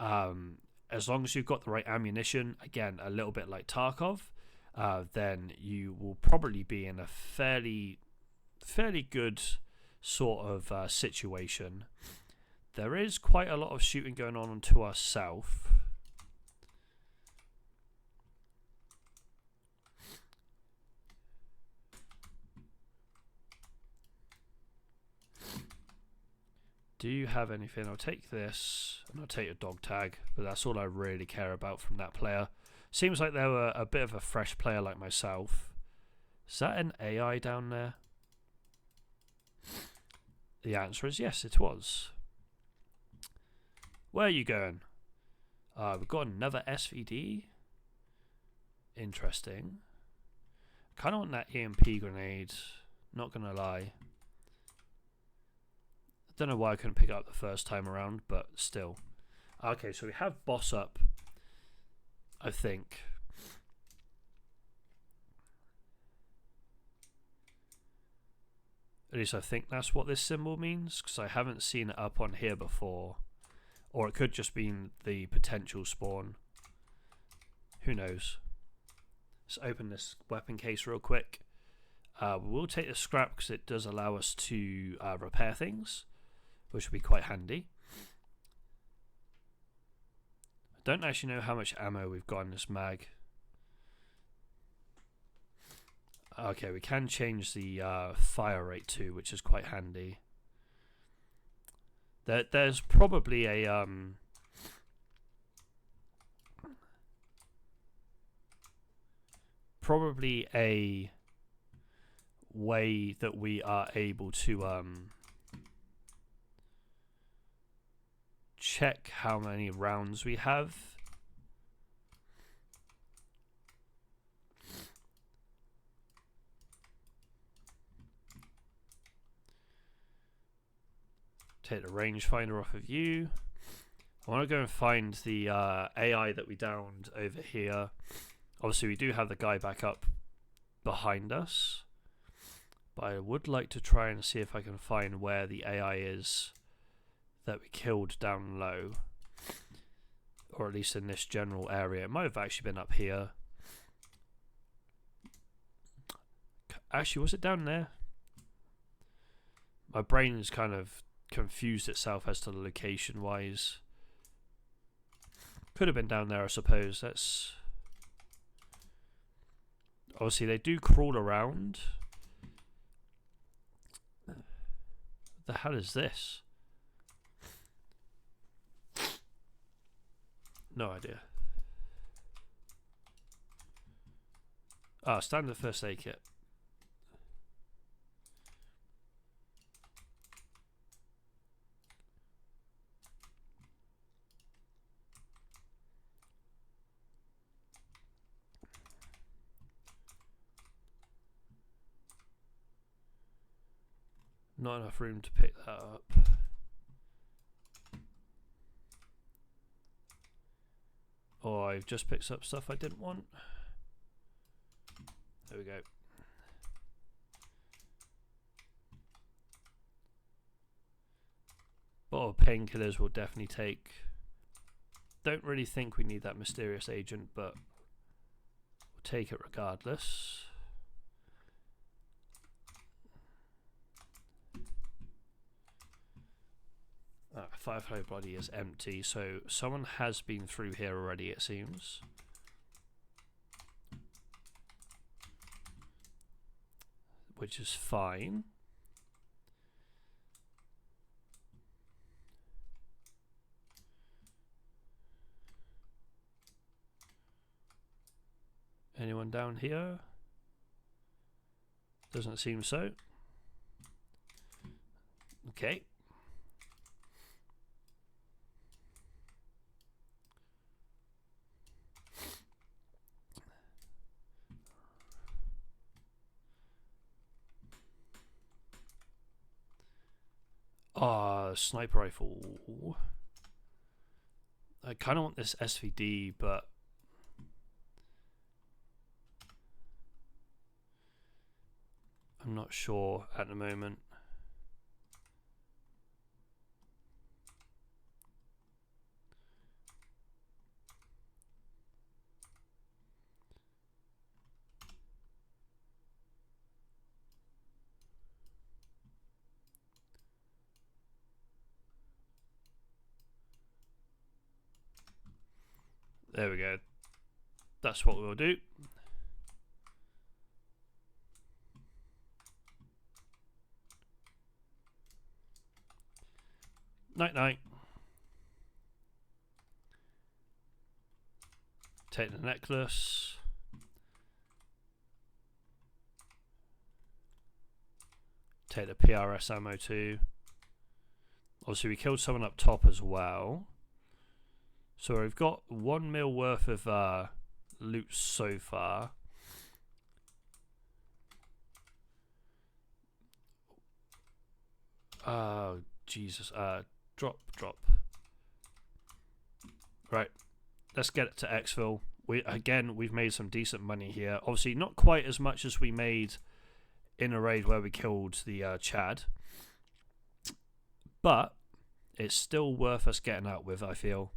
As long as you've got the right ammunition, again, a little bit like Tarkov, then you will probably be in a fairly good sort of situation. There is quite a lot of shooting going on to our south. Do you have anything? I'll take this, and I'll take your dog tag, but that's all I really care about from that player. Seems like they were a bit of a fresh player like myself. Is that an AI down there? The answer is yes, it was. Where are you going? We've got another SVD. Interesting. Kind of want that EMP grenade. Not gonna lie. I don't know why I couldn't pick it up the first time around, but still. Okay, so we have boss up, I think. At least I think that's what this symbol means, because I haven't seen it up on here before. Or it could just mean the potential spawn. Who knows? Let's open this weapon case real quick. We'll take the scrap because it does allow us to repair things, which will be quite handy. I don't actually know how much ammo we've got in this mag. Okay, we can change the fire rate too, which is quite handy. There's probably a way that we are able to check how many rounds we have. Take the rangefinder off of you. I want to go and find the AI that we downed over here. Obviously we do have the guy back up behind us, but I would like to try and see if I can find where the AI is that we killed down low, or at least in this general area. It might have actually been up here. Actually, was it down there? My brain's kind of confused itself as to the location wise. Could have been down there, I suppose. That's obviously they do crawl around. What the hell is this? No idea. Ah, standard first aid kit. Not enough room to pick that up. Oh, I've just picked up stuff I didn't want. There we go. Bottle of painkillers will definitely take. Don't really think we need that mysterious agent, but we'll take it regardless. Firefly body is empty, so someone has been through here already, it seems. Which is fine. Anyone down here? Doesn't seem so. Okay. Sniper rifle. I kind of want this SVD, but I'm not sure at the moment. There we go. That's what we'll do. Night night. Take the necklace. Take the PRS ammo too. Obviously we killed someone up top as well. So we've got 1 mil worth of loot so far. Oh, Jesus. Drop. Right. Let's get it to exfil. We've made some decent money here. Obviously, not quite as much as we made in a raid where we killed the Chad. But it's still worth us getting out with, I feel.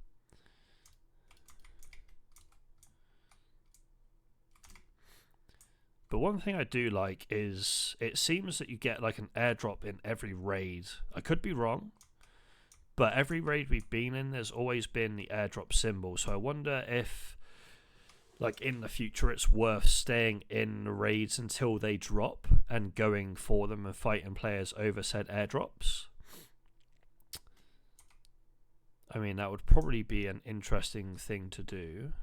But one thing I do like is it seems that you get like an airdrop in every raid. I could be wrong, but every raid we've been in, there's always been the airdrop symbol. So I wonder if, like, in the future, it's worth staying in the raids until they drop and going for them and fighting players over said airdrops. I mean, that would probably be an interesting thing to do.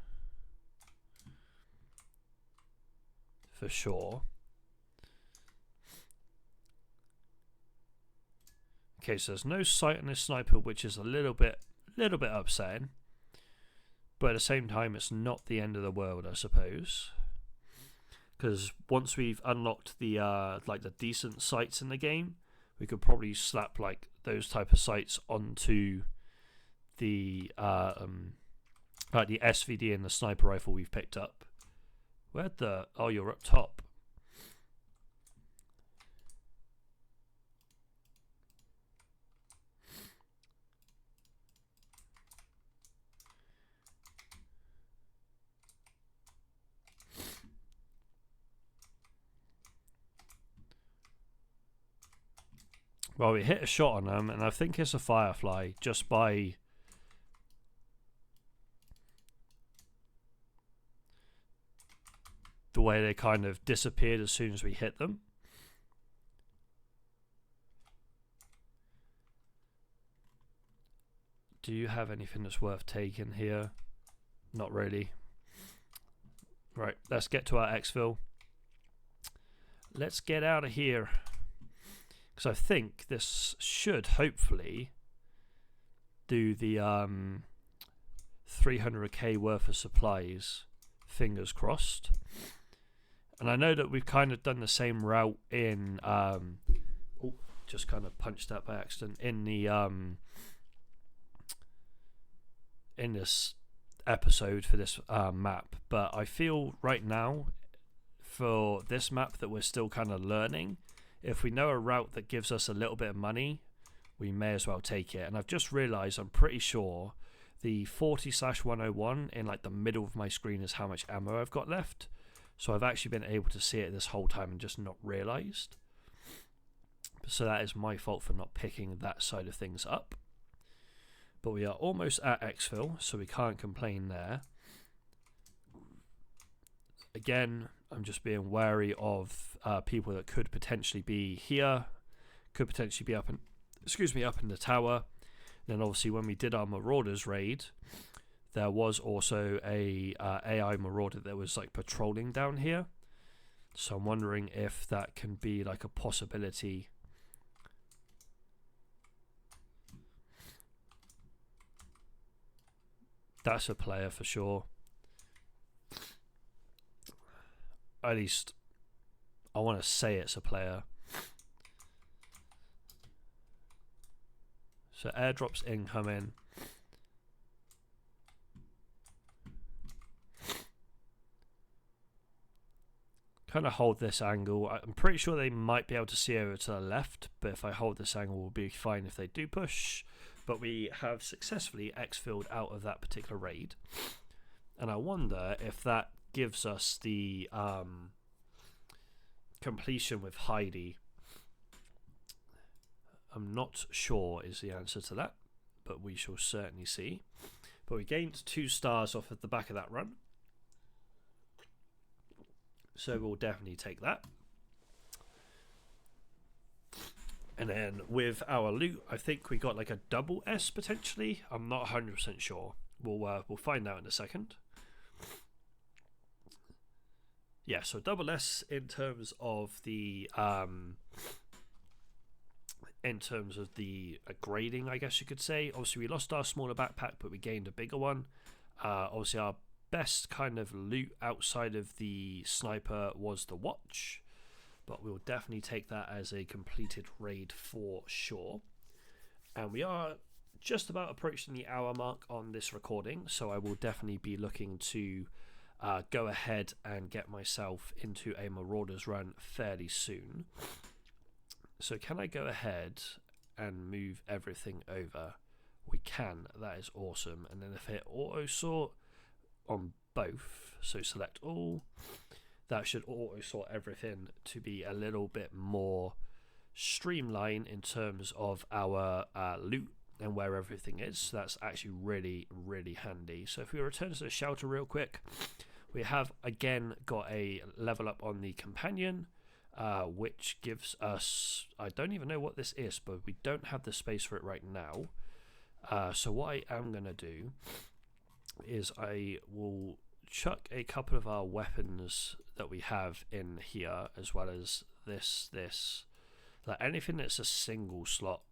For sure. Okay, so there's no sight on this sniper, which is a little bit upsetting. But at the same time, it's not the end of the world, I suppose. Because once we've unlocked the like the decent sights in the game, we could probably slap like those type of sights onto the like the SVD and the sniper rifle we've picked up. Where'd the... Oh, you're up top. Well, we hit a shot on them, and I think it's a firefly just by... the way they kind of disappeared as soon as we hit them. Do you have anything that's worth taking here? Not really. Right, let's get to our exfil. Let's get out of here. Because I think this should hopefully do the 300k worth of supplies. Fingers crossed. And I know that we've kind of done the same route in just kind of punched that by accident in the in this episode for this map, but I feel right now for this map that we're still kind of learning. If we know a route that gives us a little bit of money, we may as well take it. And I've just realized I'm pretty sure the 40/101 in like the middle of my screen is how much ammo I've got left. So I've actually been able to see it this whole time and just not realized. So that is my fault for not picking that side of things up. But we are almost at exfil, so we can't complain there. Again, I'm just being wary of people that could potentially be here, could potentially be up in, up in the tower. Then obviously when we did our Marauders raid, there was also a AI Marauder that was like patrolling down here. So I'm wondering if that can be like a possibility. That's a player for sure. At least I want to say it's a player. So airdrops incoming. Kind of hold this angle. I'm pretty sure they might be able to see over to the left, but if I hold this angle, we'll be fine if they do push. But we have successfully exfilled out of that particular raid, and I wonder if that gives us the completion with Heidi. I'm not sure is the answer to that, but we shall certainly see. But we gained 2 stars off of the back of that run, so we'll definitely take that. And then with our loot, I think we got like a double S potentially. I'm not 100% sure. We'll find out in a second. Yeah, so double S in terms of the in terms of the grading, I guess you could say. Obviously, we lost our smaller backpack, but we gained a bigger one. Obviously, our best kind of loot outside of the sniper was the watch, but we'll definitely take that as a completed raid for sure. And we are just about approaching the hour mark on this recording, so I will definitely be looking to go ahead and get myself into a Marauders run fairly soon. So can I go ahead and move everything over? We can. That is awesome. And then if I hit auto sort on both, so select all, that should auto sort everything to be a little bit more streamlined in terms of our loot and where everything is. So that's actually really, really handy. So if we return to the shelter real quick, we have again got a level up on the companion, which gives us, I don't even know what this is, but we don't have the space for it right now. So what I am going to do is I will chuck a couple of our weapons that we have in here, as well as this, like anything that's a single slot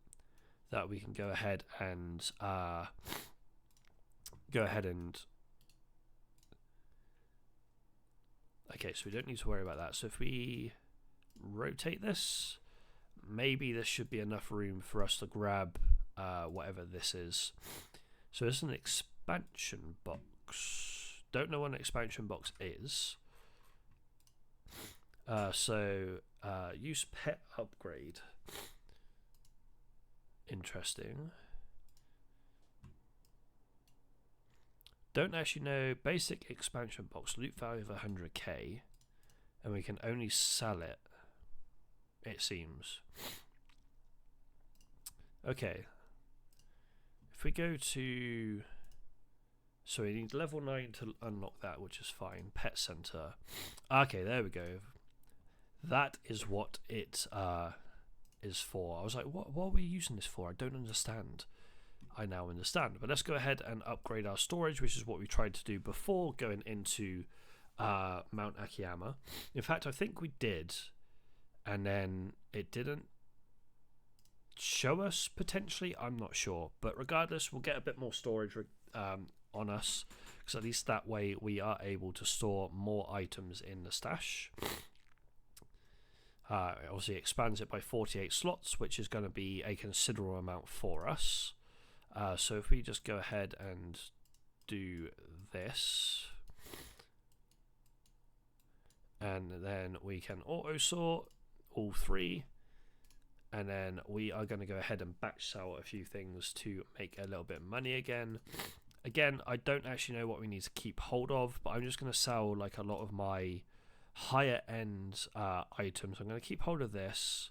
that we can go ahead and okay, so we don't need to worry about that. So if we rotate this, maybe this should be enough room for us to grab whatever this is. So it's an expansion box. Don't know what an expansion box is. Use pet upgrade. Interesting. Don't actually know. Basic expansion box, loot value of 100k, and we can only sell it, it seems. Okay. If we go to, so we need level 9 to unlock that, which is fine. Pet center. Okay, there we go. That is what it is for. I was like, what are we using this for? I don't understand. I now understand. But let's go ahead and upgrade our storage, which is what we tried to do before going into Mount Akiyama. In fact, I think we did, and then it didn't show us potentially. I'm not sure. But regardless, we'll get a bit more storage on us, because at least that way we are able to store more items in the stash. It obviously expands it by 48 slots, which is going to be a considerable amount for us. So if we just go ahead and do this, and then we can auto sort all three, and then we are going to go ahead and batch sell a few things to make a little bit of money again. Again, I don't actually know what we need to keep hold of, but I'm just going to sell like a lot of my higher end items. I'm going to keep hold of this.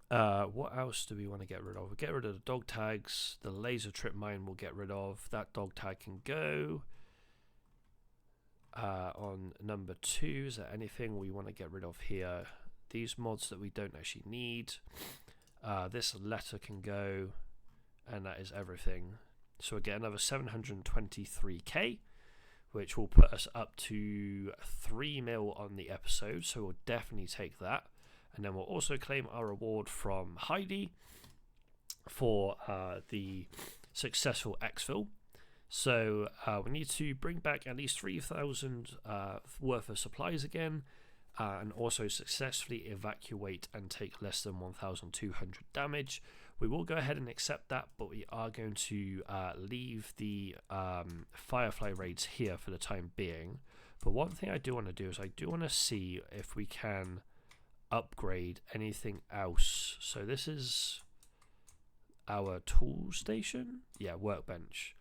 What else do we want to get rid of? We'll get rid of the dog tags. The laser trip mine we'll get rid of. That dog tag can go. On number 2, is there anything we want to get rid of here? These mods that we don't actually need. This letter can go, and that is everything. So we'll get another 723k, which will put us up to 3 mil on the episode. So we'll definitely take that. And then we'll also claim our reward from Heidi for the successful exfil. So we need to bring back at least 3,000 worth of supplies again, and also successfully evacuate and take less than 1,200 damage. We will go ahead and accept that, but we are going to leave the Firefly raids here for the time being. But one thing I do want to do is I do want to see if we can upgrade anything else. So this is our tool station, yeah, workbench.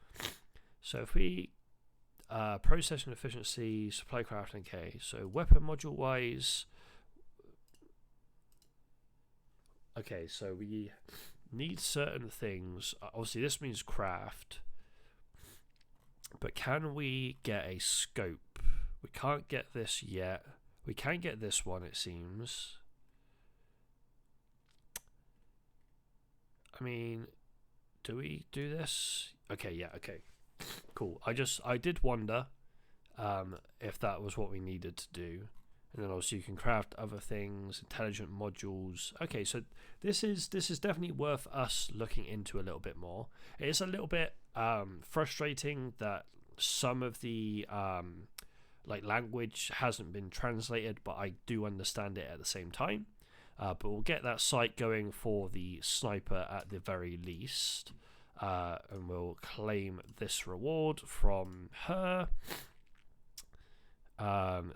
So if we processing efficiency, supply crafting, okay, so weapon module wise, okay, so we need certain things. Obviously this means craft, but can we get a scope? We can't get this yet. We can get this one, it seems. I mean, do we do this? Okay, yeah, okay. Cool. I did wonder if that was what we needed to do. And then also you can craft other things, intelligent modules. Okay, so this is definitely worth us looking into a little bit more. It is a little bit frustrating that some of the like language hasn't been translated, but I do understand it at the same time. But we'll get that site going for the sniper at the very least, and we'll claim this reward from her.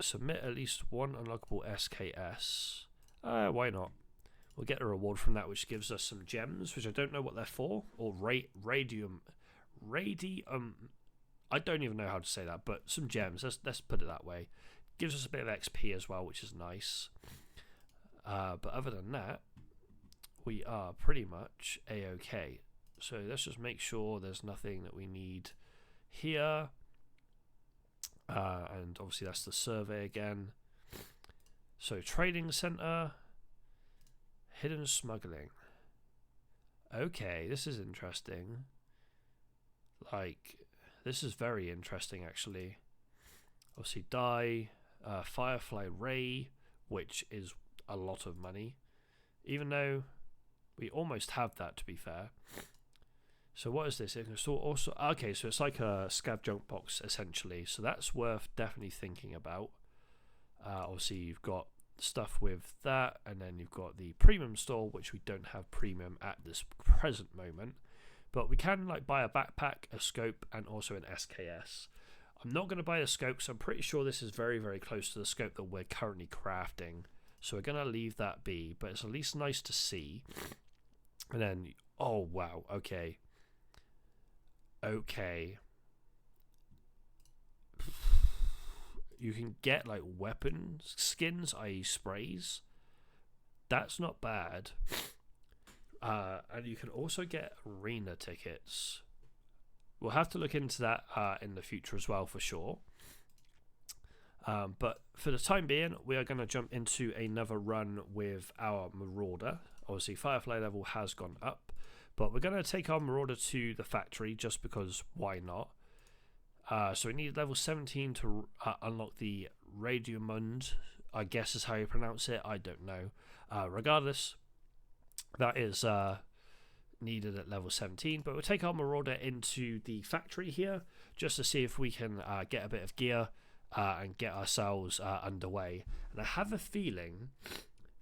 Submit at least one unlockable SKS. Why not? We'll get a reward from that, which gives us some gems, which I don't know what they're for, or radium. I don't even know how to say that, but some gems. Let's put it that way. Gives us a bit of XP as well, which is nice. But other than that, we are pretty much a-okay. So let's just make sure there's nothing that we need here. And obviously that's the survey again. So trading center, hidden smuggling. Okay, this is interesting. Like, this is very interesting actually. Obviously dye, firefly ray, which is a lot of money, even though we almost have that, to be fair. So what is this? It's also okay, so it's like a scav junk box essentially, so that's worth definitely thinking about. Obviously you've got stuff with that, and then you've got the premium store, which we don't have premium at this present moment, but we can like buy a backpack, a scope, and also an SKS. I'm not going to buy a scope, because I'm pretty sure this is very, very close to the scope that we're currently crafting, so we're going to leave that be, but it's at least nice to see. And then, oh wow, okay, you can get like weapon skins, i.e. sprays. That's not bad. And you can also get arena tickets. We'll have to look into that in the future as well, for sure. But for the time being, we are going to jump into another run with our Marauder. Obviously, Firefly level has gone up, but we're going to take our Marauder to the factory just because why not? So we need level 17 to unlock the Radiumund, I guess is how you pronounce it. I don't know. Regardless, that is needed at level 17, but we'll take our Marauder into the factory here just to see if we can get a bit of gear and get ourselves underway. And I have a feeling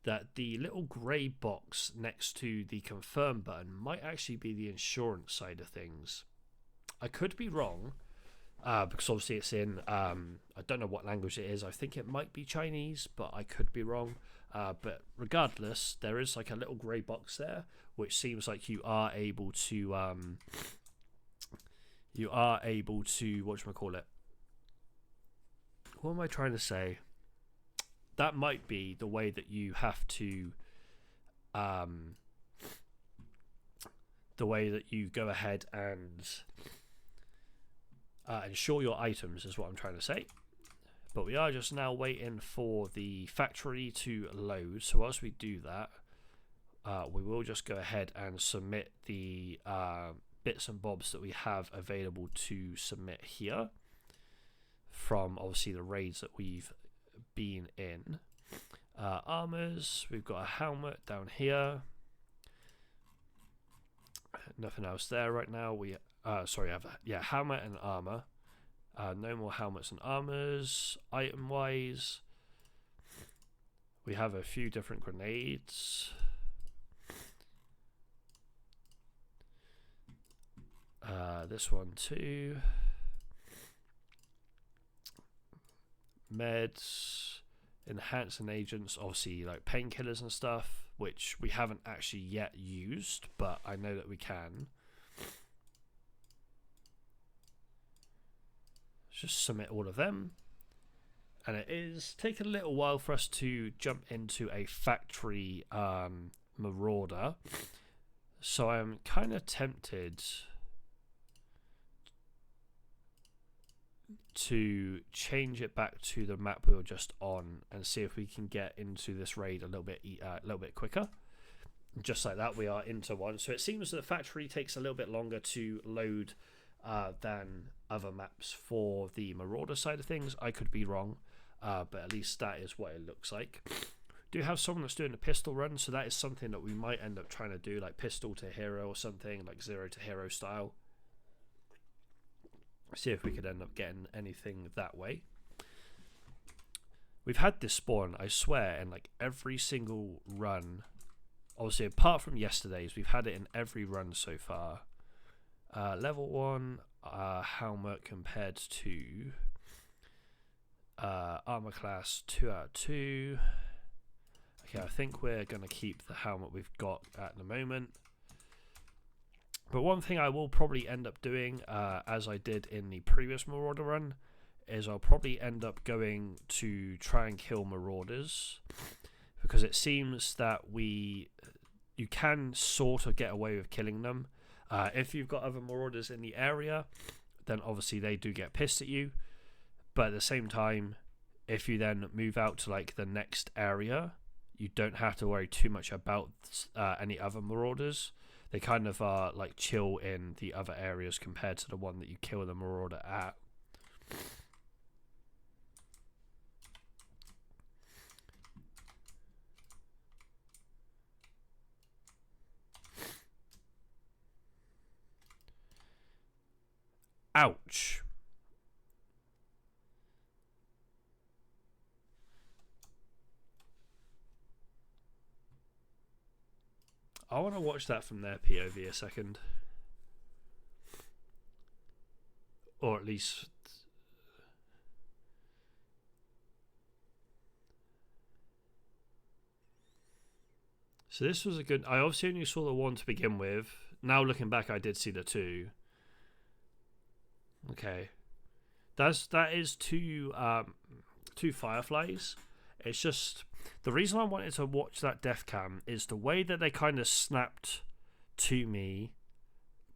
that the little grey box next to the confirm button might actually be the insurance side of things. I could be wrong, because obviously it's in, I don't know what language it is. I think it might be Chinese, but I could be wrong. But regardless, there is like a little grey box there, which seems like you are able to, whatchamacallit? What am I trying to say? That might be the way that you have to, the way that you go ahead and insure your items is what I'm trying to say. But we are just now waiting for the factory to load. So whilst we do that, we will just go ahead and submit the bits and bobs that we have available to submit here from obviously the raids that we've been in. Armors, we've got a helmet down here. Nothing else there right now. We have helmet and armor. No more helmets and armors. Item wise, we have a few different grenades. This one too. Meds, enhancing agents, obviously like painkillers and stuff, which we haven't actually yet used, but I know that we can. Let's just submit all of them. And it is taking a little while for us to jump into a factory Marauder. So I'm kind of tempted to change it back to the map we were just on and see if we can get into this raid a little bit quicker. Just like that, we are into one. So it seems that the factory takes a little bit longer to load than other maps for the Marauder side of things. I could be wrong, but at least that is what it looks like. Do have someone that's doing a pistol run, so that is something that we might end up trying to do, like pistol to hero or something, like 0 to hero style. See if we could end up getting anything that way. We've had this spawn, I swear, in like every single run. Obviously, apart from yesterday's, we've had it in every run so far. Level 1 helmet compared to armor class 2 out of 2. Okay, I think we're going to keep the helmet we've got at the moment. But one thing I will probably end up doing, as I did in the previous Marauder run, is I'll probably end up going to try and kill Marauders, because it seems that you can sort of get away with killing them. If you've got other Marauders in the area, then obviously they do get pissed at you. But at the same time, if you then move out to like the next area, you don't have to worry too much about any other Marauders. They kind of are like chill in the other areas compared to the one that you kill the Marauder at. Ouch. I want to watch that from their POV a second. Or at least... So this was a good... I obviously only saw the one to begin with. Now looking back, I did see the two. Okay. That is two fireflies. It's just... The reason I wanted to watch that death cam is the way that they kind of snapped to me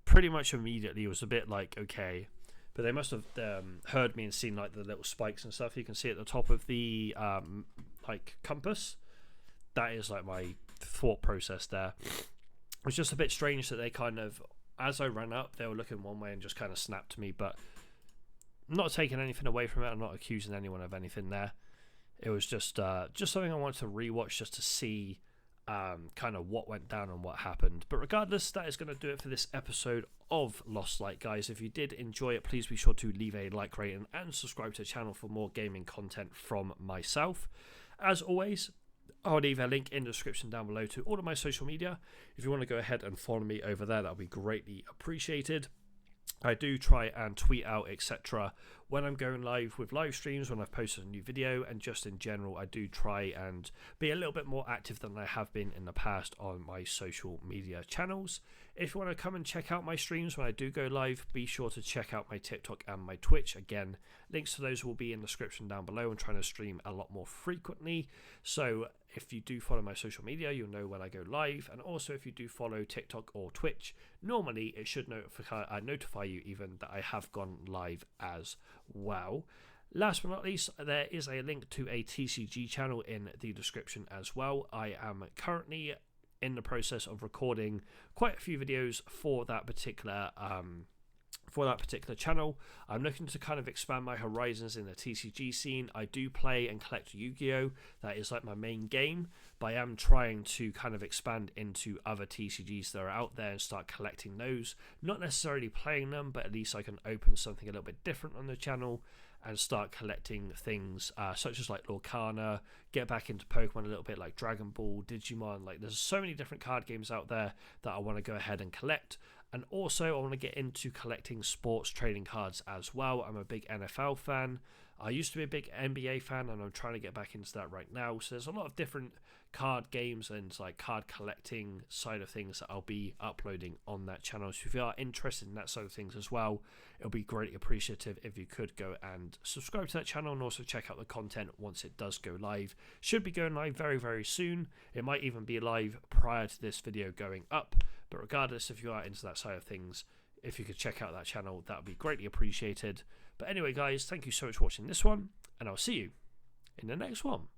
pretty much immediately was a bit like, okay. But they must have heard me and seen like the little spikes and stuff you can see at the top of the like compass. That is like my thought process there. It was just a bit strange that they kind of, as I ran up, they were looking one way and just kind of snapped to me, but I'm not taking anything away from it. I'm not accusing anyone of anything there. It was just something I wanted to rewatch just to see kind of what went down and what happened. But regardless, that is going to do it for this episode of Lost Light, guys. If you did enjoy it, please be sure to leave a like rating and subscribe to the channel for more gaming content from myself. As always, I'll leave a link in the description down below to all of my social media. If you want to go ahead and follow me over there, that'll be greatly appreciated. I do try and tweet out, etc. when I'm going live with live streams, when I've posted a new video, and just in general, I do try and be a little bit more active than I have been in the past on my social media channels. If you want to come and check out my streams when I do go live, be sure to check out my TikTok and my Twitch. Again, links to those will be in the description down below. I'm trying to stream a lot more frequently, so if you do follow my social media, you'll know when I go live. And also, if you do follow TikTok or Twitch, normally it should notify you even that I have gone live as well. Last but not least, there is a link to a TCG channel in the description as well. I am currently in the process of recording quite a few videos for that particular channel. I'm looking to kind of expand my horizons in the TCG scene. I do play and collect Yu-Gi-Oh! That is like my main game, but I am trying to kind of expand into other TCGs that are out there and start collecting those. Not necessarily playing them, but at least I can open something a little bit different on the channel and start collecting things such as like Lorcana, get back into Pokemon a little bit, like Dragon Ball, Digimon. Like there's so many different card games out there that I want to go ahead and collect. And also I want to get into collecting sports trading cards as well. I'm a big NFL fan. I used to be a big NBA fan, and I'm trying to get back into that right now. So there's a lot of different card games and like card collecting side of things that I'll be uploading on that channel. So if you are interested in that side of things as well, it'll be greatly appreciative if you could go and subscribe to that channel, and also check out the content once it does go live. Should be going live very, very soon. It might even be live prior to this video going up. But regardless, if you are into that side of things, if you could check out that channel, that would be greatly appreciated. But anyway, guys, thank you so much for watching this one, and I'll see you in the next one.